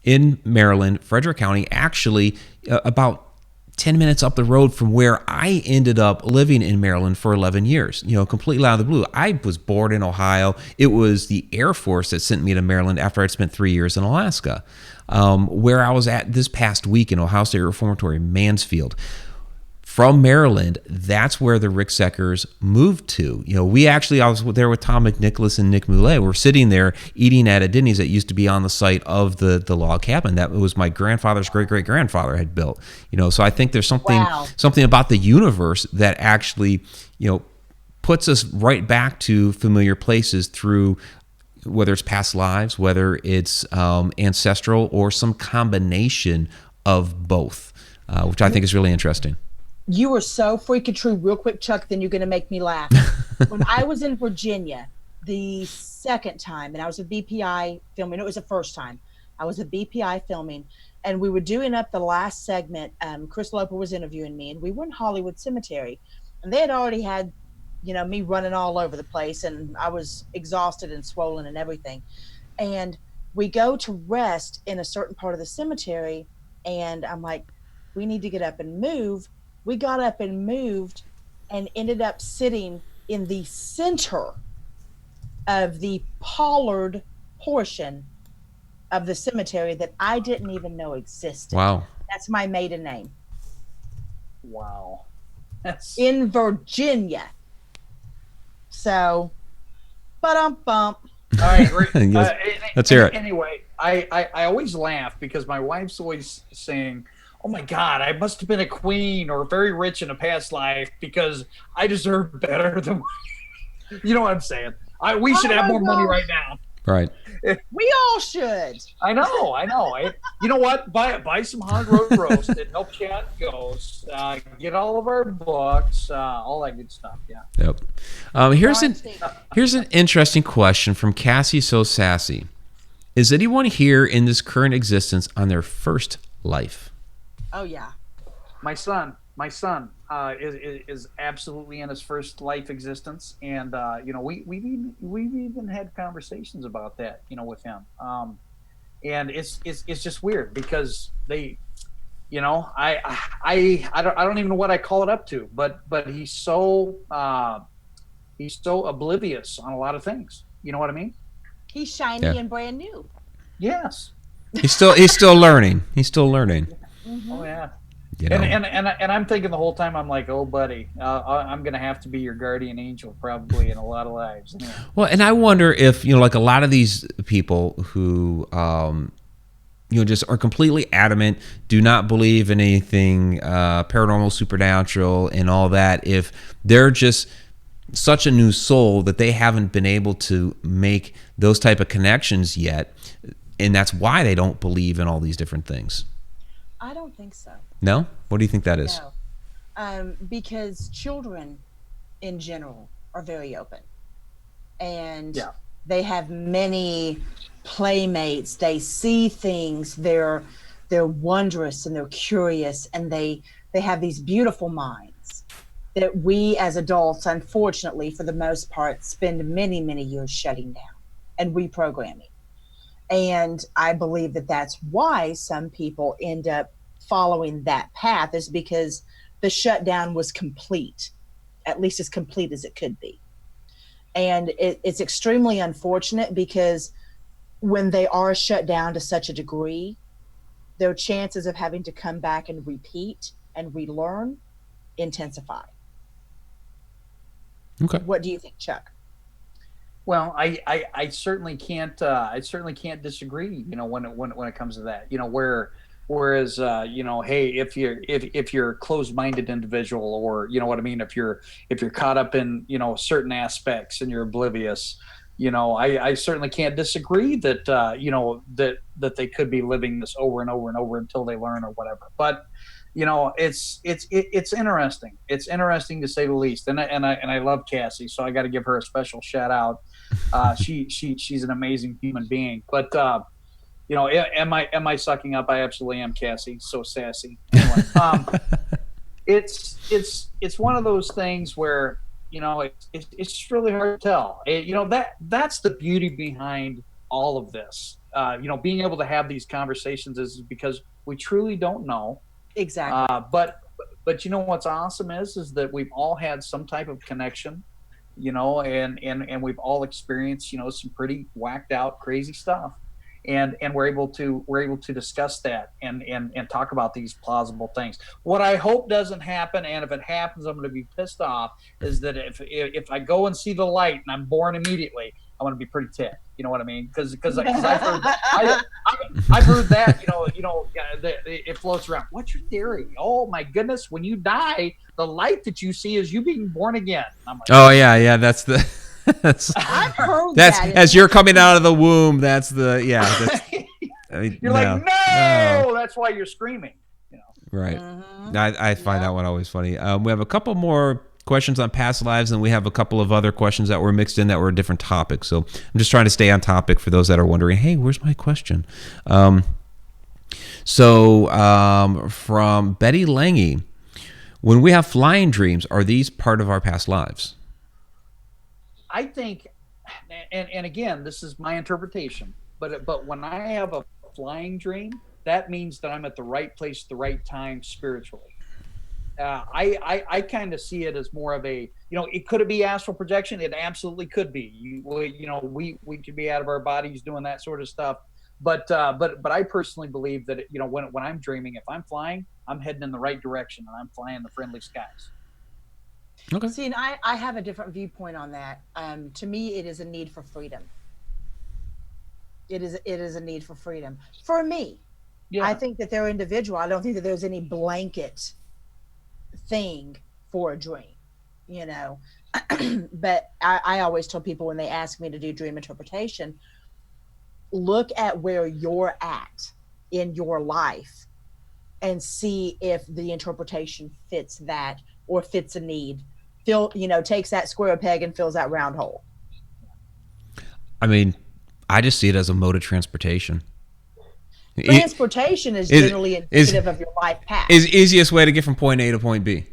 in Maryland, Frederick County, actually about 10 minutes up the road from where I ended up living in Maryland for 11 years, completely out of the blue. I was born in Ohio. It was the Air Force that sent me to Maryland after I'd spent 3 years in Alaska, where I was at this past week in Ohio State Reformatory, Mansfield. From Maryland, that's where the Rickseckers moved to. I was there with Tom McNicholas and Nick Moulet. We're sitting there eating at a Denny's that used to be on the site of the log cabin that was my grandfather's great-great-grandfather had built. So I think there's something about the universe that actually, puts us right back to familiar places through whether it's past lives, whether it's ancestral, or some combination of both, which I think is really interesting. You were so freaking true. Real quick, Chuck, then you're going to make me laugh. When I was in Virginia the second time, and I was at BPI filming, it was the first time. I was at BPI filming, and we were doing up the last segment. Chris Loper was interviewing me, and we were in Hollywood Cemetery. And they had already had, me running all over the place, and I was exhausted and swollen and everything. And we go to rest in a certain part of the cemetery, and I'm like, we need to get up and move. We got up and moved and ended up sitting in the center of the pollard portion of the cemetery that I didn't even know existed. Wow. That's my maiden name. Wow. In Virginia. So, bump. All right, great. Let's hear it. Anyway, I always laugh because my wife's always saying, "Oh my God, I must have been a queen or very rich in a past life because I deserve better than." You know what I'm saying? We should have more money right now. Right. We all should. I know. You know what? Buy some hog roast and help Chad goes. Get all of our books, all that good stuff. Yeah. Yep. Here's an interesting question from Cassie So Sassy. Is anyone here in this current existence on their first life? Oh yeah. My son is absolutely in his first life existence, and we've even had conversations about that, with him, and it's just weird because they, I don't even know what I call it up to, but he's so oblivious on a lot of things. You know what I mean? He's shiny and brand new. Yes. He's still learning. Mm-hmm. Oh yeah. And I'm thinking the whole time, I'm like, oh buddy, I'm gonna have to be your guardian angel probably in a lot of lives. Yeah. Well, and I wonder if like a lot of these people who just are completely adamant, do not believe in anything paranormal, supernatural, and all that, if they're just such a new soul that they haven't been able to make those type of connections yet, and that's why they don't believe in all these different things. I don't think so. No? What do you think that is? No. Because children in general are very open. And they have many playmates. They see things. They're wondrous and they're curious, and they have these beautiful minds that we as adults, unfortunately, for the most part, spend many, many years shutting down and reprogramming. And I believe that that's why some people end up following that path, is because the shutdown was complete, at least as complete as it could be. And it's extremely unfortunate because when they are shut down to such a degree, their chances of having to come back and repeat and relearn intensify. Okay. What do you think, Chuck? Well, I certainly can't disagree. When it comes to that, whereas hey, if you're a closed-minded individual, or what I mean, if you're caught up in certain aspects and you're oblivious, I certainly can't disagree that that they could be living this over and over and over until they learn or whatever. But it's interesting. It's interesting to say the least. And I love Cassie, so I got to give her a special shout out. She's an amazing human being. But am I sucking up? I absolutely am, Cassie. So sassy. Anyway, it's one of those things where it's just really hard to tell. That's the beauty behind all of this. Being able to have these conversations is because we truly don't know. Exactly. But what's awesome is that we've all had some type of connection, and we've all experienced some pretty whacked out, crazy stuff, and we're able to discuss that and talk about these plausible things. What I hope doesn't happen, and if it happens, I'm going to be pissed off, is that if I go and see the light and I'm born immediately, I'm going to be pretty ticked. You know what I mean? Because I've heard that it floats around. What's your theory? Oh my goodness! When you die, the light that you see is you being born again. I'm like, oh yeah, that's the. I've heard that's that. As you're coming out of the womb. That's the You're like, no, that's why you're screaming. Right. Mm-hmm. I find that one always funny. We have a couple more questions on past lives, and we have a couple of other questions that were mixed in that were different topics. So I'm just trying to stay on topic for those that are wondering, hey, where's my question? From Betty Lange, When we have flying dreams, are these part of our past lives? I think, and again, this is my interpretation, but when I have a flying dream, that means that I'm at the right place at the right time spiritually. I kind of see it as more of a, it could be astral projection. It absolutely could be. We could be out of our bodies doing that sort of stuff. But I personally believe that when I'm dreaming, if I'm flying, I'm heading in the right direction and I'm flying the friendly skies. Okay. See, and I have a different viewpoint on that. To me, it is a need for freedom. It is a need for freedom for me. Yeah. I think that they're individual. I don't think that there's any blanket thing for a dream, but I always tell people when they ask me to do dream interpretation, look at where you're at in your life and see if the interpretation fits that or fits a need, takes that square peg and fills that round hole. I mean, I just see it as a mode of transportation. Transportation is generally indicative of your life path. Is easiest way to get from point A to point B.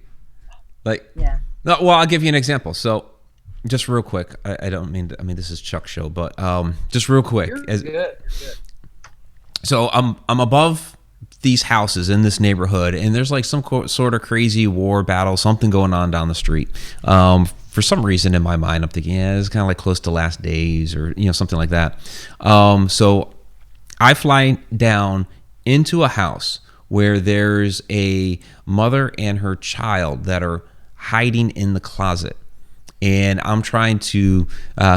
Yeah. No, well, I'll give you an example. So, just real quick, I don't mean to, this is Chuck's show, but just real quick. You're good. So I'm above these houses in this neighborhood, and there's like some sort of crazy war battle, something going on down the street. For some reason in my mind, I'm thinking, it's kind of like close to last days or something like that. So I fly down into a house where there's a mother and her child that are hiding in the closet. And I'm trying to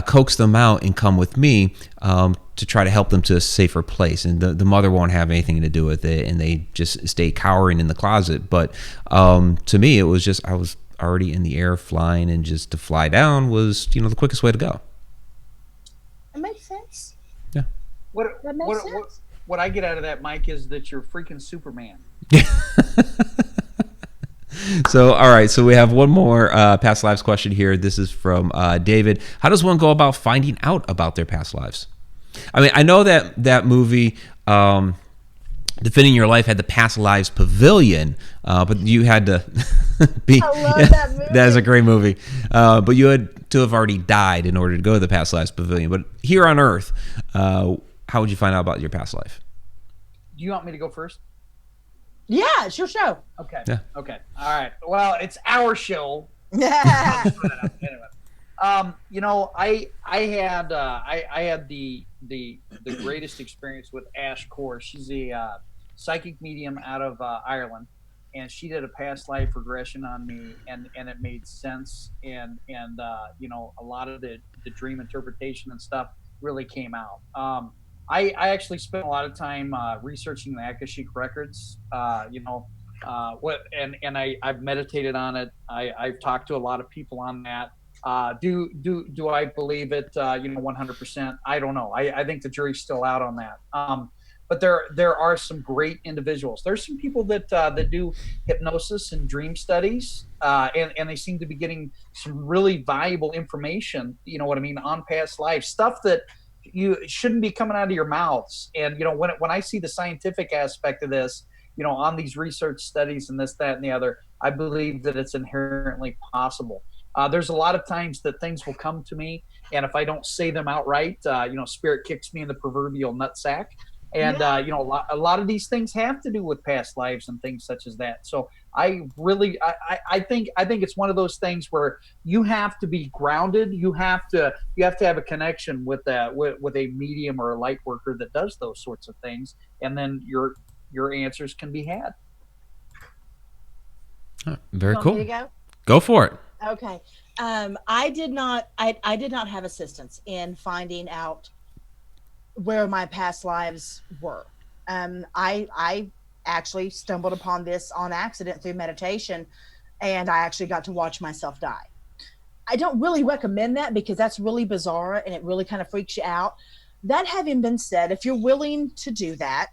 coax them out and come with me to try to help them to a safer place. And the mother won't have anything to do with it, and they just stay cowering in the closet. But to me, it was just, I was already in the air flying, and just to fly down was, the quickest way to go. It makes sense. Yeah. What I get out of that, Mike, is that you're freaking Superman. So, all right. So we have one more past lives question here. This is from David. How does one go about finding out about their past lives? I know that movie, Defending Your Life, had the Past Lives Pavilion, but you had to be. I love that movie. That is a great movie. But you had to have already died in order to go to the Past Lives Pavilion. But here on Earth, how would you find out about your past life? Do you want me to go first? Yeah, it's your show. Okay. Yeah. Okay. All right. Well, it's our show. Yeah. Anyway, I had the greatest experience with Ash Core. She's a psychic medium out of Ireland, and she did a past life regression on me, and it made sense, and a lot of the dream interpretation and stuff really came out. I actually spent a lot of time researching the Akashic records, I've meditated on it. I've talked to a lot of people on that. Do I believe it? 100%? I don't know. I think the jury's still out on that. But there are some great individuals. There's some people that do hypnosis and dream studies, and they seem to be getting some really valuable information. On past life stuff that you shouldn't be coming out of your mouths. And when I see the scientific aspect of this, on these research studies and this, that, and the other, I believe that it's inherently possible. There's a lot of times that things will come to me, and if I don't say them outright, spirit kicks me in the proverbial nutsack. And a lot of these things have to do with past lives and things such as that. So I think it's one of those things where you have to be grounded. You have to have a connection with a medium or a light worker that does those sorts of things, and then your answers can be had. Very cool. Me to Go for it. Okay. I did not have assistance in finding out where my past lives were. I actually stumbled upon this on accident through meditation, and I actually got to watch myself die. I don't really recommend that because that's really bizarre and it really kind of freaks you out. That having been said, if you're willing to do that,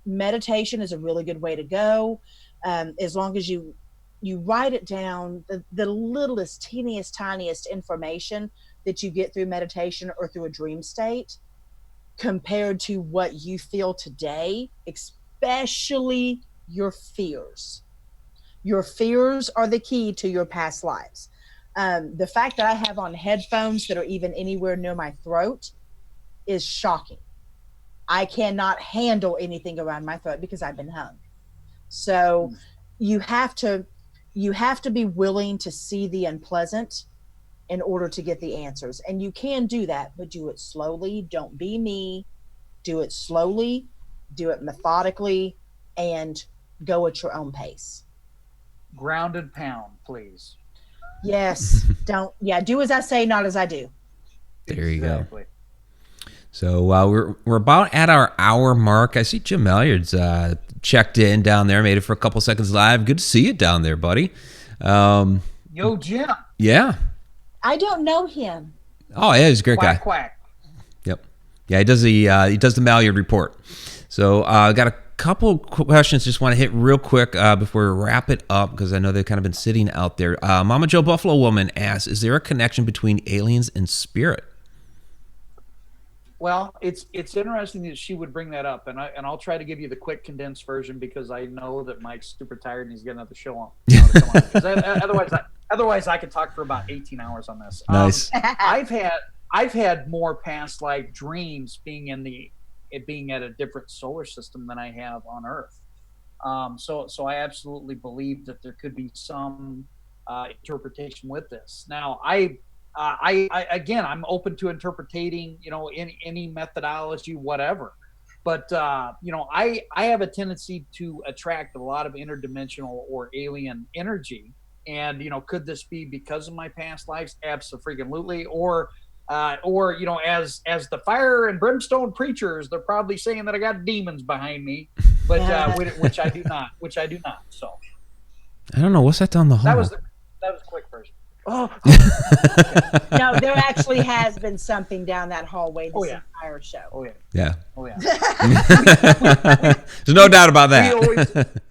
meditation is a really good way to go. As long as you write it down, the littlest, teeniest, tiniest information that you get through meditation or through a dream state, compared to what you feel today, especially your fears. Your fears are the key to your past lives. The fact that I have on headphones that are even anywhere near my throat is shocking. I cannot handle anything around my throat because I've been hung. So you have to be willing to see the unpleasant in order to get the answers. And you can do that, but do it slowly. Don't be me. Do it slowly, do it methodically, and go at your own pace. Grounded pound, please. Yes. Do as I say, not as I do. There you go. So we're about at our hour mark. I see Jim Maillard's checked in down there, made it for a couple seconds live. Good to see you down there, buddy. Yo, Jim. Yeah. I don't know him. Oh, yeah, he's a great guy. Quack. Yep. Yeah, he does the Maillard report. So I got a couple questions just want to hit real quick before we wrap it up, because I know they've kind of been sitting out there. Mama Joe Buffalo Woman asks, is there a connection between aliens and spirit? Well, it's interesting that she would bring that up, and I'll try to give you the quick condensed version, because I know that Mike's super tired and he's getting another show on. Otherwise, I could talk for about 18 hours on this. Nice. I've had more past life dreams being at a different solar system than I have on Earth. So I absolutely believe that there could be some interpretation with this. Now, I again, I'm open to interpreting, any methodology, whatever. But I have a tendency to attract a lot of interdimensional or alien energy. And could this be because of my past lives? Absolutely. Or as the fire and brimstone preachers, they're probably saying that I got demons behind me, but which I do not. So I don't know what's that down the hall. That was a quick version. Oh. No, there actually has been something down that hallway this entire show. Oh yeah. Yeah. Oh yeah. There's no doubt about that.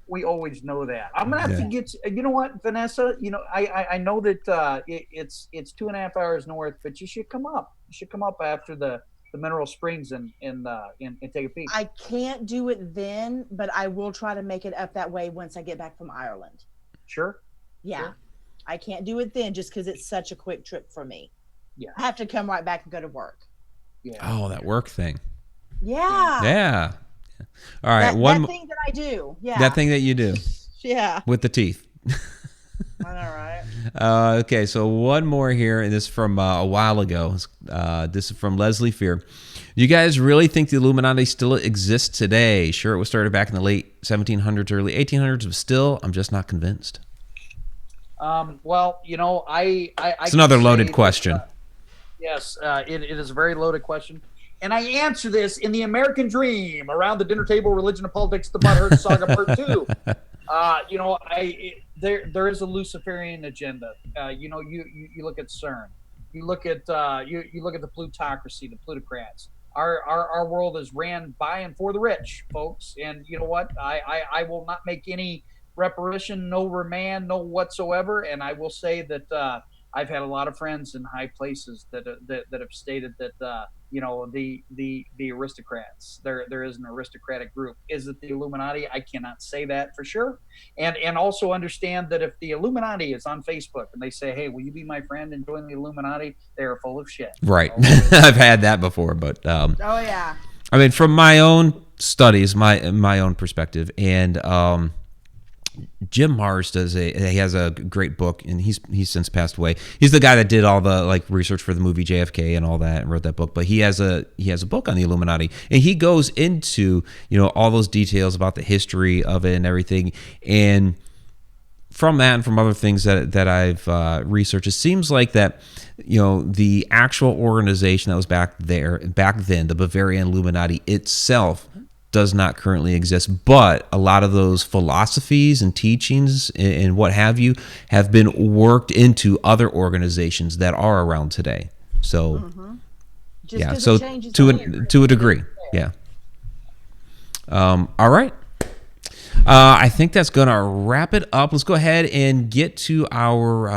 We always know that. I'm gonna have to get. You know what, Vanessa? I know that it's 2.5 hours north, but you should come up. You should come up after the Mineral Springs and take a peek. I can't do it then, but I will try to make it up that way once I get back from Ireland. Sure. Yeah. Sure. I can't do it then just because it's such a quick trip for me. Yeah. I have to come right back and go to work. Yeah. Oh, that work thing. Yeah. Yeah. All right. That thing that I do. Yeah. That thing that you do. Yeah. With the teeth. I know, right? Okay, so one more here, and this is from a while ago. This is from Leslie Fear. You guys really think the Illuminati still exists today? Sure, it was started back in the late 1700s, early 1800s, but still, I'm just not convinced. Well, it's another loaded question. Yes, it is a very loaded question. And I answer this in The American Dream, Around the Dinner Table, Religion and Politics, the Butthurt Saga Part 2. There is a Luciferian agenda. You look at CERN. You look at you look at the plutocracy, the plutocrats. Our world is ran by and for the rich, folks. And you know what? I will not make any reparation, no remand, no whatsoever. And I will say that I've had a lot of friends in high places that have stated that the aristocrats, there is an aristocratic group. Is it the Illuminati? I cannot say that for sure. And also understand that if the Illuminati is on Facebook and they say, hey, will you be my friend and join the Illuminati? They are full of shit. Right. I've had that before, but oh yeah. I mean, from my own studies, my own perspective, and Jim Marrs he has a great book, and he's since passed away. He's the guy that did all the research for the movie JFK and all that, and wrote that book. But he has a book on the Illuminati, and he goes into all those details about the history of it and everything. And from that and from other things that I've researched, it seems like that the actual organization that was back then, the Bavarian Illuminati itself, does not currently exist, but a lot of those philosophies and teachings and what have you have been worked into other organizations that are around today. So yeah, so to a degree, yeah. All right. I think that's gonna wrap it up. Let's go ahead and get to our